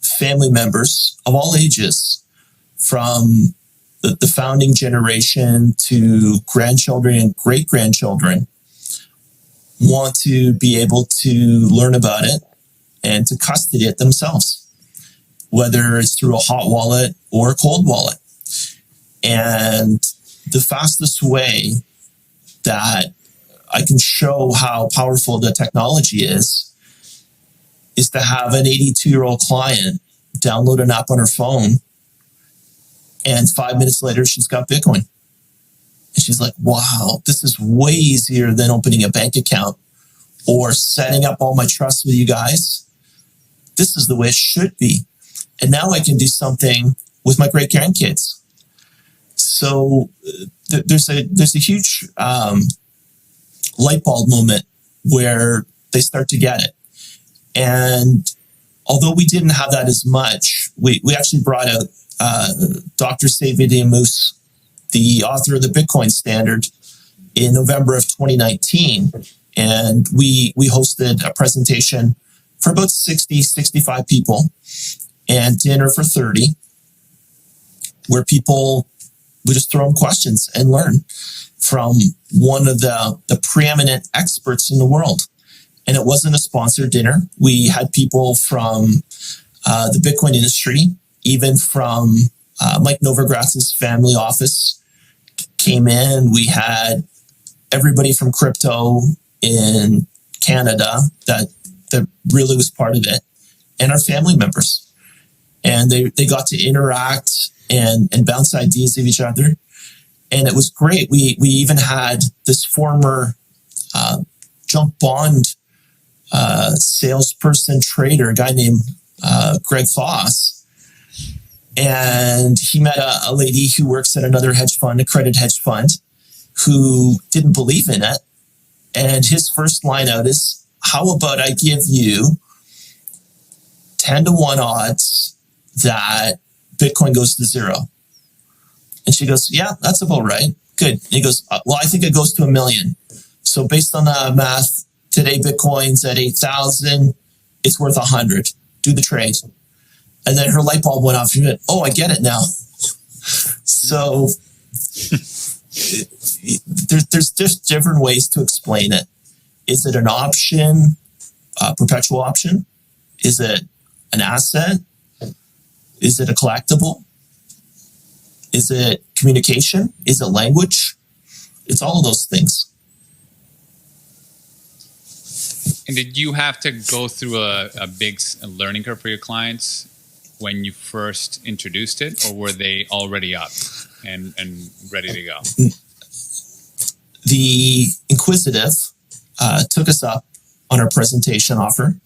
family members of all ages, from the founding generation to grandchildren and great-grandchildren, want to be able to learn about it and to custody it themselves, whether it's through a hot wallet or a cold wallet. And the fastest way that I can show how powerful the technology is to have an 82-year-old client download an app on her phone, and 5 minutes later, she's got Bitcoin. And she's like, wow, this is way easier than opening a bank account or setting up all my trust with you guys. This is the way it should be. And now I can do something with my great grandkids. So there's a huge light bulb moment where they start to get it. And although we didn't have that as much, we actually brought out Dr. Xavier Moose, the author of the Bitcoin Standard, in November of 2019. And we hosted a presentation for about 60, 65 people and dinner for 30, where people would just throw them questions and learn from one of the preeminent experts in the world. And it wasn't a sponsored dinner. We had people from the Bitcoin industry, even from Mike Novogratz's family office came in. We had everybody from crypto in Canada that really was part of it, and our family members. And they got to interact and bounce ideas of each other. And it was great. We even had this former junk bond salesperson trader, a guy named Greg Foss. And he met a lady who works at another hedge fund, a credit hedge fund, who didn't believe in it. And his first line out is, how about I give you 10-1 odds that Bitcoin goes to zero? And she goes, yeah, that's about right. Good. And he goes, well, I think it goes to 1 million. So based on the math, today Bitcoin's at 8,000. It's worth 100. Do the trade. And then her light bulb went off. She went, oh, I get it now. So there's just different ways to explain it. Is it an option, a perpetual option? Is it an asset? Is it a collectible? Is it communication? Is it language? It's all of those things. And did you have to go through a big learning curve for your clients when you first introduced it, or were they already up and ready to go? The Inquisitive took us up on our presentation offer.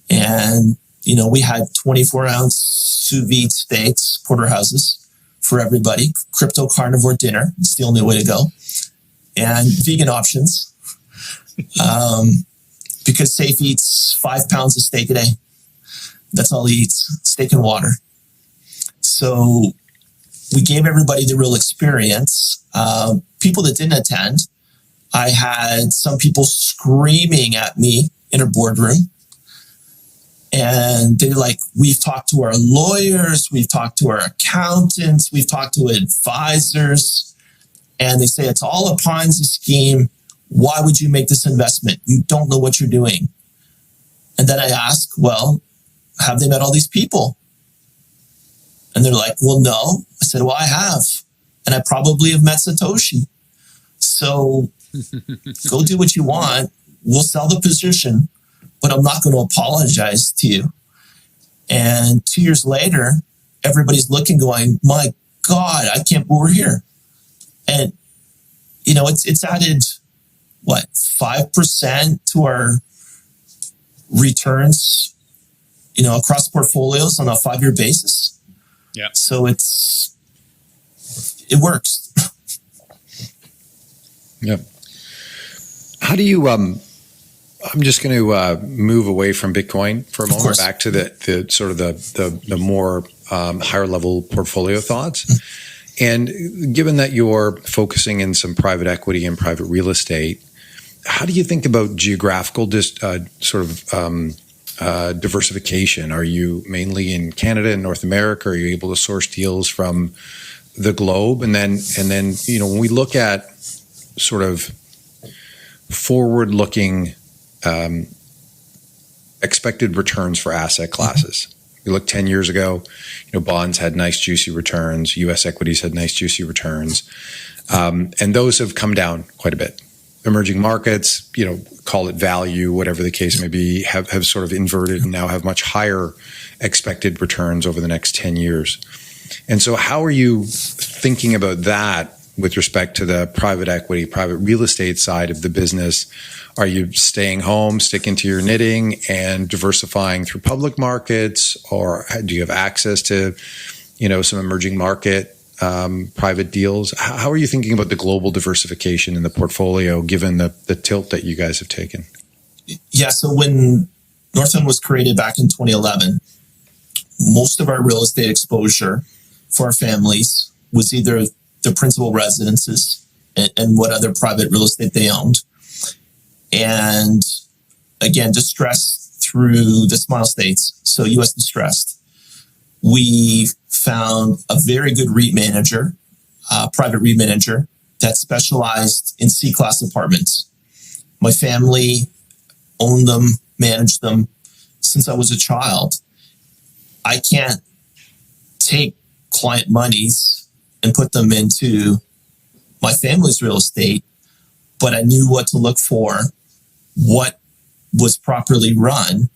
And, we had 24-ounce sous vide steaks, porterhouses for everybody, crypto carnivore dinner. It's the only way to go. And vegan options. Because Safe eats 5 pounds of steak a day. That's all he eats, steak and water. So we gave everybody the real experience. People that didn't attend, I had some people screaming at me in a boardroom. And they're like, we've talked to our lawyers, we've talked to our accountants, we've talked to advisors. And they say, it's all a Ponzi scheme. Why would you make this investment? You don't know what you're doing. And then I ask, well, have they met all these people? And they're like, well, no. I said, well, I have. And I probably have met Satoshi. So go do what you want. We'll sell the position, but I'm not going to apologize to you. And 2 years later, everybody's looking, going, my God, I can't believe we're here. And, it's added, 5% to our returns, across portfolios on a 5-year basis. Yeah. So it works. Yeah. How do you, I'm just going to move away from Bitcoin for a moment, back to the sort of the more higher level portfolio thoughts. And given that you're focusing in some private equity and private real estate, how do you think about geographical diversification? Are you mainly in Canada and North America? Are you able to source deals from the globe? And then when we look at sort of forward-looking expected returns for asset classes. You look 10 years ago, bonds had nice juicy returns, US equities had nice juicy returns, and those have come down quite a bit. Emerging markets, call it value, whatever the case may be, have sort of inverted and now have much higher expected returns over the next 10 years. And so how are you thinking about that with respect to the private equity, private real estate side of the business? Are you staying home, sticking to your knitting and diversifying through public markets? Or do you have access to, some emerging market private deals. How are you thinking about the global diversification in the portfolio, given the tilt that you guys have taken? Yeah, so when Northland was created back in 2011, most of our real estate exposure for our families was either their principal residences and what other private real estate they owned. And again, distressed through the Smile States, so U.S. distressed. We found a very good REIT manager, private REIT manager, that specialized in C-class apartments. My family owned them, managed them since I was a child. I can't take client monies and put them into my family's real estate, but I knew what to look for, what was properly run.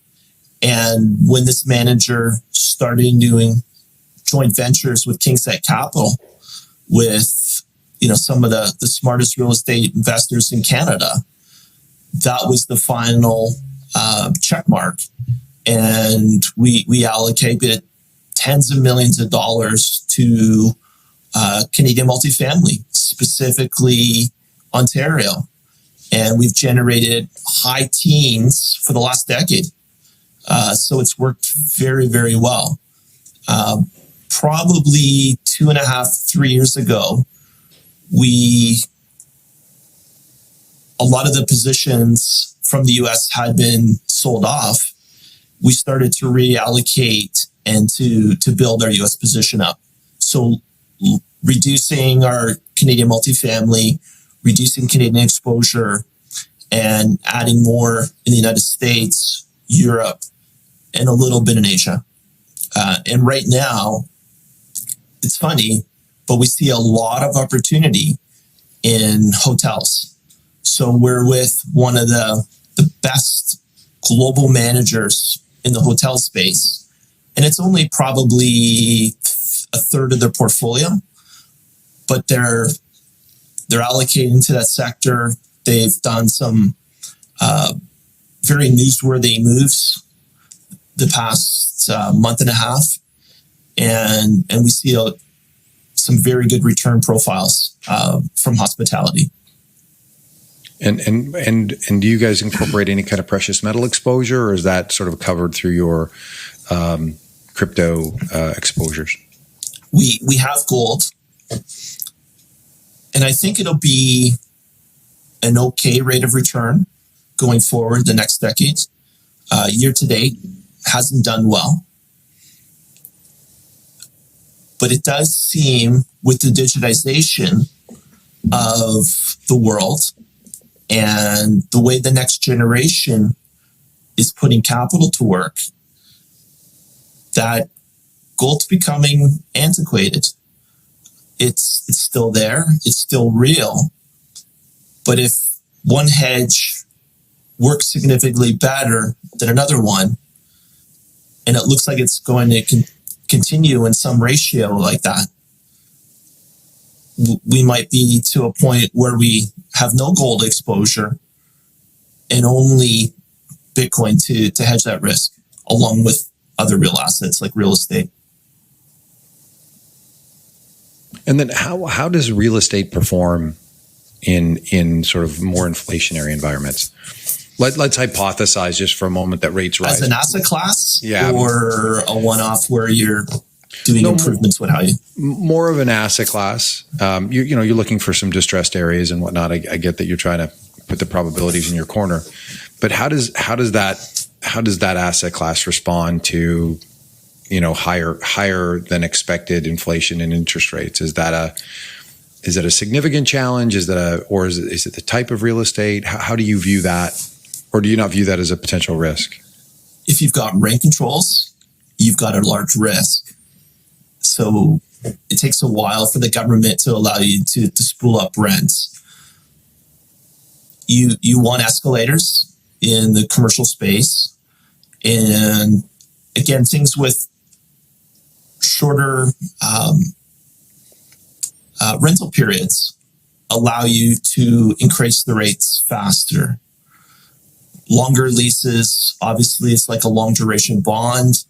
And when this manager started doing joint ventures with KingSett Capital, with some of the smartest real estate investors in Canada, that was the final check mark. And we allocated tens of millions of dollars to Canadian multifamily, specifically Ontario. And we've generated high teens for the last decade. So it's worked very, very well. Probably 2.5, 3 years ago, a lot of the positions from the US had been sold off. We started to reallocate and to build our US position up. So reducing our Canadian multifamily, reducing Canadian exposure, and adding more in the United States, Europe, and a little bit in Asia. And right now, it's funny, but we see a lot of opportunity in hotels. So we're with one of the best global managers in the hotel space. And it's only probably a third of their portfolio, but they're allocating to that sector. They've done some very newsworthy moves the past month and a half, and we see some very good return profiles from hospitality. And do you guys incorporate any kind of precious metal exposure, or is that sort of covered through your crypto exposures? We have gold, and I think it'll be an okay rate of return going forward the next decade. Year to date hasn't done well, but it does seem with the digitization of the world and the way the next generation is putting capital to work, that gold's becoming antiquated. It's still there. It's still real. But if one hedge works significantly better than another one, and it looks like it's going to continue in some ratio like that, we might be to a point where we have no gold exposure and only Bitcoin to hedge that risk, along with other real assets like real estate. And then how does real estate perform in sort of more inflationary environments? Let's hypothesize just for a moment that rates rise. As an asset class? Yeah. Or a one-off where you're doing improvements with how you... More of an asset class. You're looking for some distressed areas and whatnot. I get that you're trying to put the probabilities in your corner. But how does that asset class respond to higher than expected inflation and interest rates? Is that a significant challenge? Is it the type of real estate? How do you view that? Or do you not view that as a potential risk? If you've got rent controls, you've got a large risk. So it takes a while for the government to allow you to spool up rents. You want escalators in the commercial space. And again, things with shorter rental periods allow you to increase the rates faster. Longer leases, obviously, it's like a long duration bond.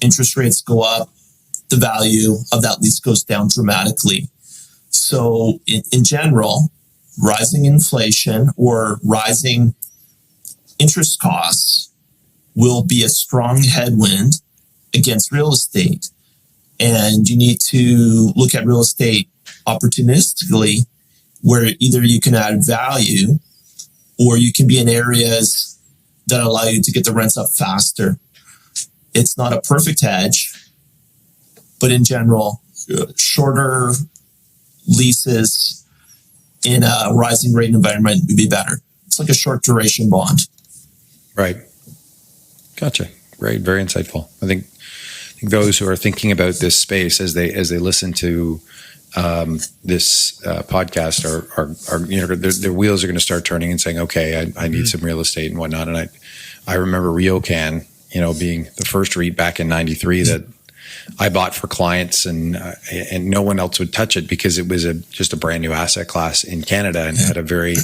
Interest rates go up, the value of that lease goes down dramatically. So in general, rising inflation or rising interest costs will be a strong headwind against real estate. And you need to look at real estate opportunistically, where either you can add value or you can be in areas that allow you to get the rents up faster. It's not a perfect hedge, but in general, shorter leases in a rising rate environment would be better. It's like a short duration bond. Right. Gotcha. Great. Very insightful. I think those who are thinking about this space as they listen to this podcast are their wheels are going to start turning and saying, okay, I need some real estate and whatnot. And I remember RioCan, being the first REIT back in '93 that I bought for clients, and no one else would touch it because it was just a brand new asset class in Canada and had a very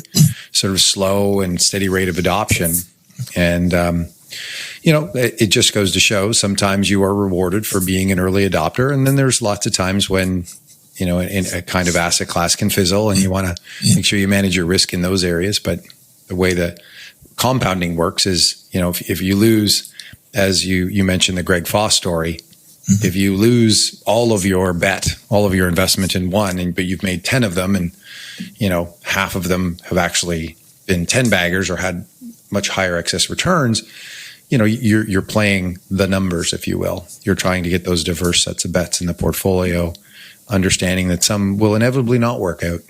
sort of slow and steady rate of adoption. And it just goes to show sometimes you are rewarded for being an early adopter, and then there's lots of times when in a kind of asset class can fizzle, and you want to make sure you manage your risk in those areas. But the way that compounding works is, if you lose, as you mentioned the Greg Foss story, if you lose all of your investment in one, but you've made 10 of them, and half of them have actually been 10 baggers or had much higher excess returns, you're playing the numbers, if you will. You're trying to get those diverse sets of bets in the portfolio, understanding that some will inevitably not work out,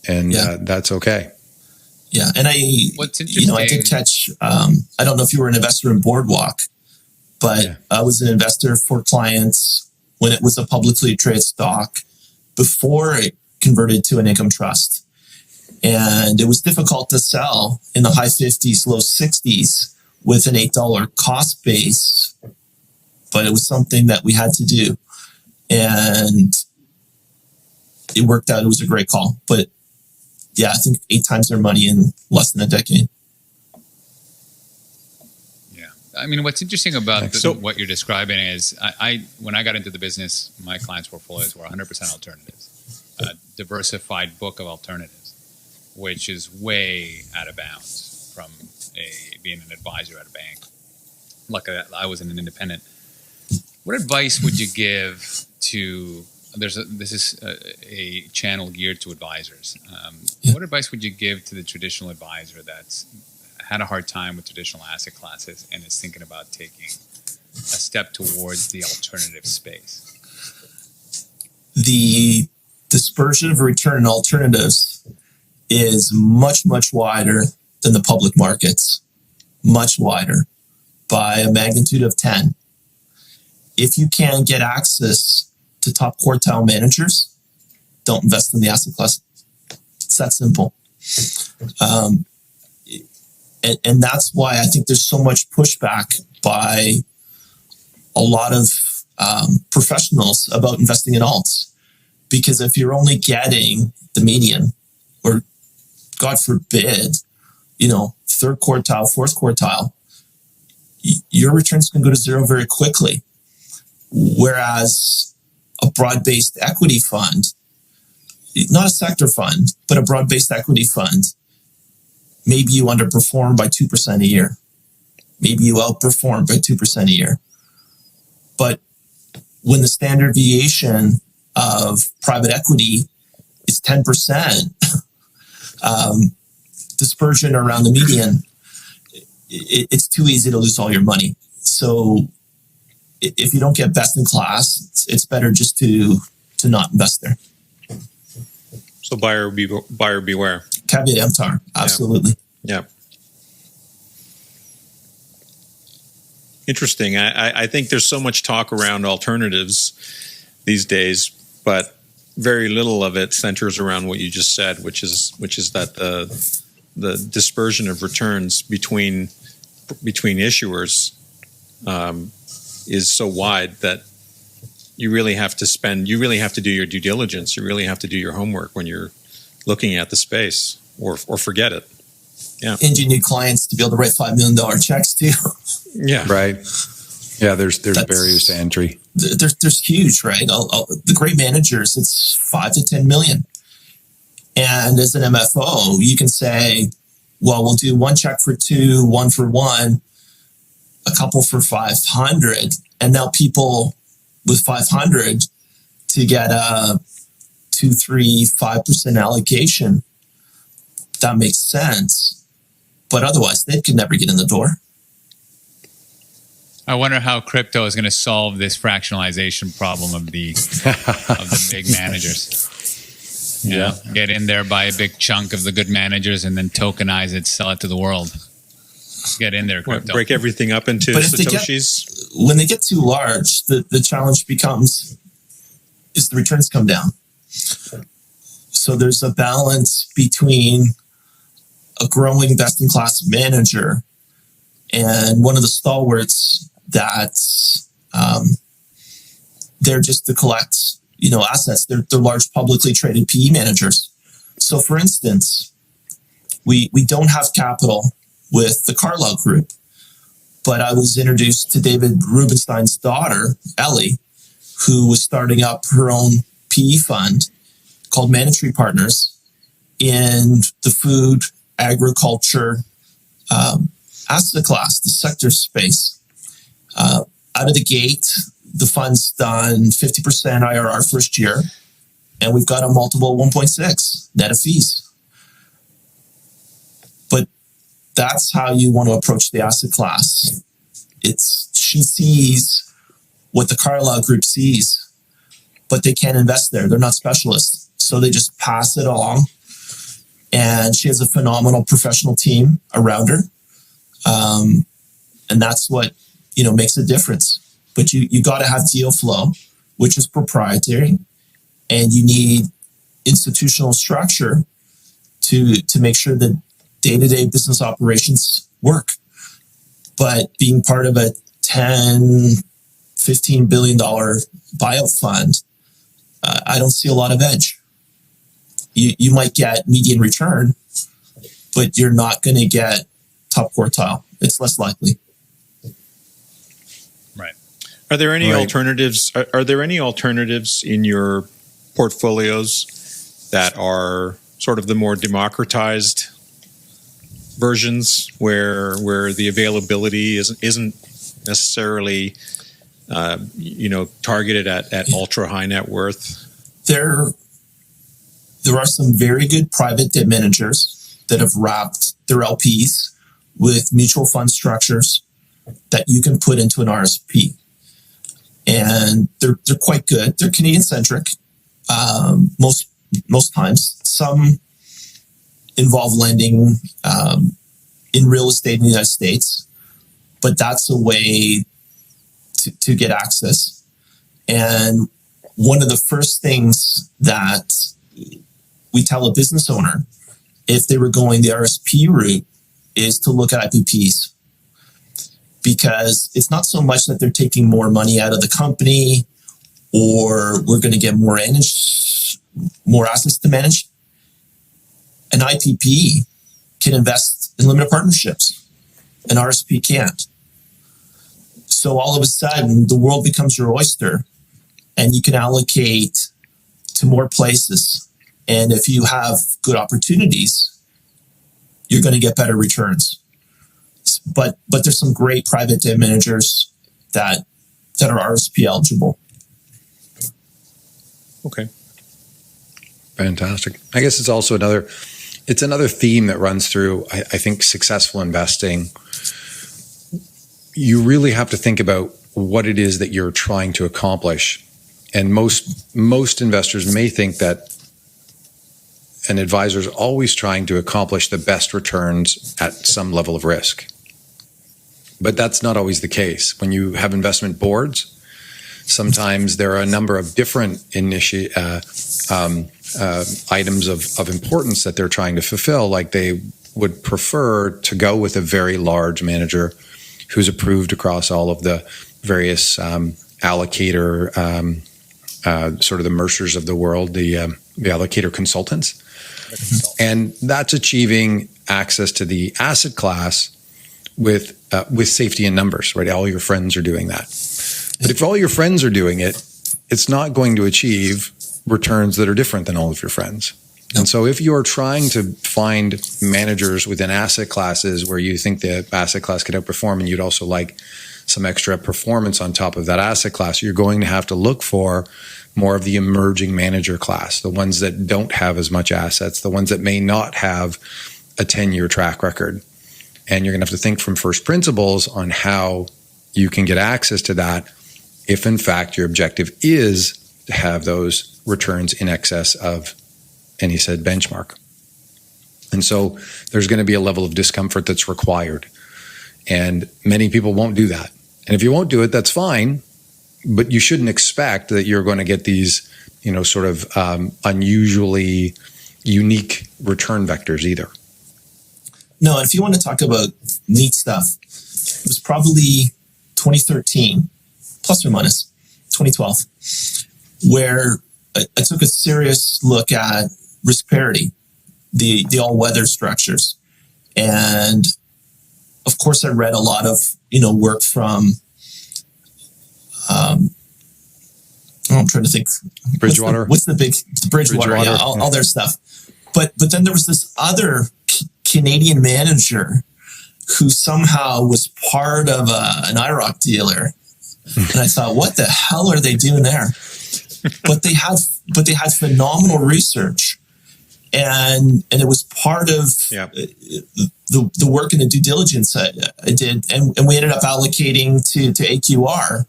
and that's okay. Yeah, and what's interesting, I did catch. I don't know if you were an investor in Boardwalk, but I was an investor for clients when it was a publicly traded stock before it converted to an income trust, and it was difficult to sell in the high 50s, low 60s with an $8 cost base, but it was something that we had to do, and it worked out. It was a great call, but I think 8 times their money in less than a decade. Yeah. I mean, what's interesting about what you're describing is when I got into the business, my clients' portfolios were 100% alternatives, a diversified book of alternatives, which is way out of bounds from being an advisor at a bank. Luckily, I was an independent. What advice would you give to... This is a channel geared to advisors. What advice would you give to the traditional advisor that's had a hard time with traditional asset classes and is thinking about taking a step towards the alternative space? The dispersion of return in alternatives is much, much wider than the public markets, much wider by a magnitude of 10. If you can get access to top quartile managers, don't invest in the asset class. It's that simple. And that's why I think there's so much pushback by a lot of professionals about investing in alts. Because if you're only getting the median, or God forbid, third quartile, fourth quartile, your returns can go to zero very quickly. Whereas a broad-based equity fund, not a sector fund, but a broad-based equity fund, maybe you underperform by 2% a year. Maybe you outperform by 2% a year. But when the standard deviation of private equity is 10%, dispersion around the median, it's too easy to lose all your money. So if you don't get best in class, it's better just to not invest there. So buyer beware. Caveat emptor, absolutely. Yeah. Interesting. I think there's so much talk around alternatives these days, but very little of it centers around what you just said, which is that the dispersion of returns between issuers is so wide that you really have to do your due diligence. You really have to do your homework when you're looking at the space, or forget it. Yeah. And you need clients to be able to write $5 million checks too. Yeah. Right. Yeah, there's barriers to entry. There's huge, right? The great managers, it's 5 to 10 million. And as an MFO, you can say, well, we'll do one check for 2, one for 1, a couple for 500. And now people with 500 to get a 2, 3, 5% allocation, that makes sense. But otherwise, they could never get in the door. I wonder how crypto is going to solve this fractionalization problem of the big managers. You know, get in there, buy a big chunk of the good managers, and then tokenize it, sell it to the world. Get in there, crypto. Break everything up into satoshis. When they get too large, the challenge becomes is the returns come down. So there's a balance between a growing best-in-class manager and one of the stalwarts that's they're just to collect, assets. They're large publicly traded PE managers. So for instance, we don't have capital with the Carlyle Group, but I was introduced to David Rubenstein's daughter, Ellie, who was starting up her own PE fund called Mandatory Partners in the food, agriculture, asset class, the sector space. Out of the gate, the fund's done 50% IRR first year, and we've got a multiple 1.6 net of fees. But that's how you want to approach the asset class. She sees what the Carlyle Group sees, but they can't invest there. They're not specialists. So they just pass it along. And she has a phenomenal professional team around her. And that's what, makes a difference. But you got to have deal flow, which is proprietary, and you need institutional structure to make sure that day-to-day business operations work. But being part of a $10, $15 billion buyout fund, I don't see a lot of edge. You might get median return, but you're not going to get top quartile. It's less likely. Right. Are there any alternatives? Are there any alternatives in your portfolios that are sort of the more democratized versions, where the availability isn't necessarily targeted at ultra high net worth? There are some very good private debt managers that have wrapped their LPs with mutual fund structures that you can put into an RSP. And they're quite good. They're Canadian centric. Most times. Some involve lending in real estate in the United States, but that's a way to get access. And one of the first things that we tell a business owner, if they were going the RSP route, is to look at IPPs. Because it's not so much that they're taking more money out of the company or we're going to get more assets to manage. An IPP can invest in limited partnerships. An RSP can't. So all of a sudden, the world becomes your oyster and you can allocate to more places. And if you have good opportunities, you're going to get better returns. But there's some great private debt managers that are RSP eligible. Okay. Fantastic. I guess it's also another theme that runs through, I think, successful investing. You really have to think about what it is that you're trying to accomplish. And most investors may think that an advisor is always trying to accomplish the best returns at some level of risk. But that's not always the case. When you have investment boards, sometimes there are a number of different items of importance that they're trying to fulfill. Like they would prefer to go with a very large manager who's approved across all of the various allocator, sort of the Mercers of the world, the allocator consultants. And that's achieving access to the asset class with safety in numbers, right? All your friends are doing that. But if all your friends are doing it, it's not going to achieve returns that are different than all of your friends. And so if you're trying to find managers within asset classes where you think the asset class could outperform and you'd also like some extra performance on top of that asset class, you're going to have to look for more of the emerging manager class, the ones that don't have as much assets, the ones that may not have a 10-year track record. And you're going to have to think from first principles on how you can get access to that if, in fact, your objective is to have those returns in excess of any said benchmark. And so there's going to be a level of discomfort that's required. And many people won't do that. And if you won't do it, that's fine. But you shouldn't expect that you're going to get these, sort of unusually unique return vectors either. No, and if you want to talk about neat stuff, it was probably 2013, plus or minus 2012, where I took a serious look at risk parity, the all-weather structures. And of course, I read a lot of, work from, I'm trying to think. Bridgewater. What's the Bridgewater, yeah, all their stuff. But then there was this other Canadian manager who somehow was part of an IROC dealer. And I thought, what the hell are they doing there? But they had phenomenal research, and it was part of the work and the due diligence I did, and we ended up allocating to AQR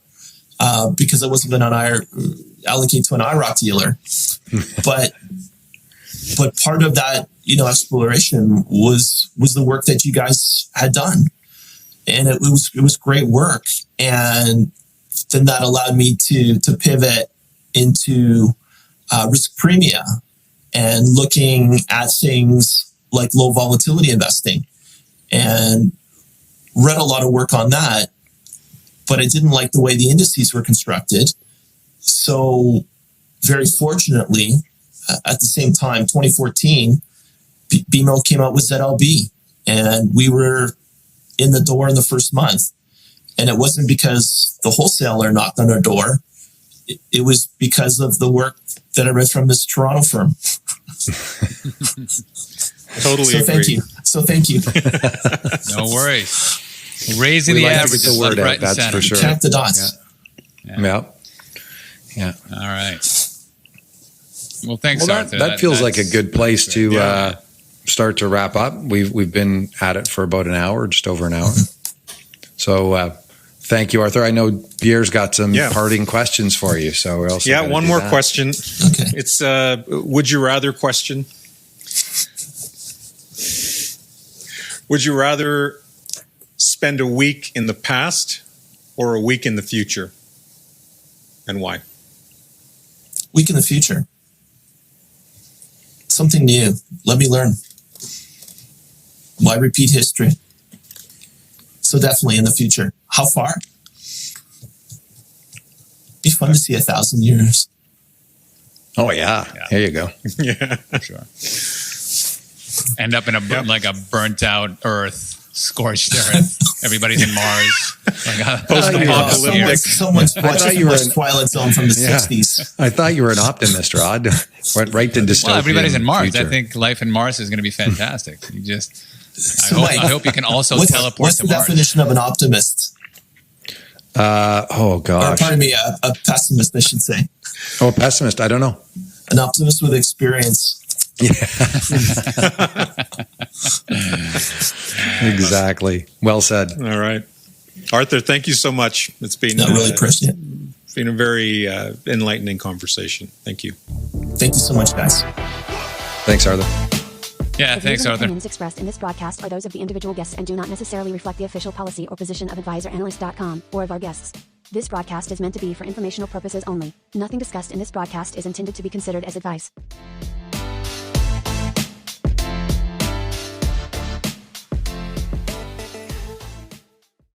because I wasn't going to allocate to an IROC dealer, but part of that exploration was the work that you guys had done, and it was great work, and then that allowed me to pivot into risk premia and looking at things like low volatility investing, and read a lot of work on that, but I didn't like the way the indices were constructed. So very fortunately, at the same time, 2014, BMO came out with ZLB, and we were in the door in the first month. And it wasn't because the wholesaler knocked on our door. It was because of the work that I read from this Toronto firm. Totally agree. Thank you. No worries. Raising the average the word right out, that's center. for sure. Connect the dots. Yeah. All right. Well, thanks, Arthur. That feels like a good place to start to wrap up. We've been at it for about an hour, just over an hour. So thank you, Arthur. I know Pierre's got some parting questions for you. So we're also one more question. Okay. It's a would you rather question. Would you rather spend a week in the past or a week in the future? And why? Week in the future. Something new. Let me learn. Why repeat history? So definitely in the future. How far? Be fun to see 1,000 years. Oh yeah. There you go. Yeah, sure. End up in a burnt out Earth, scorched Earth. Everybody's in Mars. Post-apocalyptic. Someone's watched Twilight Zone from the 60s. I thought you were an optimist, Rod. Went right to dystopian. Well, everybody's in Mars. future. I think life in Mars is going to be fantastic. You just, Mike, I hope you can also teleport to Mars. What's the definition of an optimist? Oh gosh. Or pardon me, a pessimist, I should say. Oh, pessimist. I don't know. An optimist with experience. Yeah. Exactly. Well said. All right. Arthur, thank you so much. It's been I really appreciate it. Been a very enlightening conversation. Thank you. Thank you so much, guys. Thanks, Arthur. Yeah, The views thanks, and Arthur. opinions expressed in this broadcast are those of the individual guests and do not necessarily reflect the official policy or position of advisoranalyst.com or of our guests. This broadcast is meant to be for informational purposes only. Nothing discussed in this broadcast is intended to be considered as advice.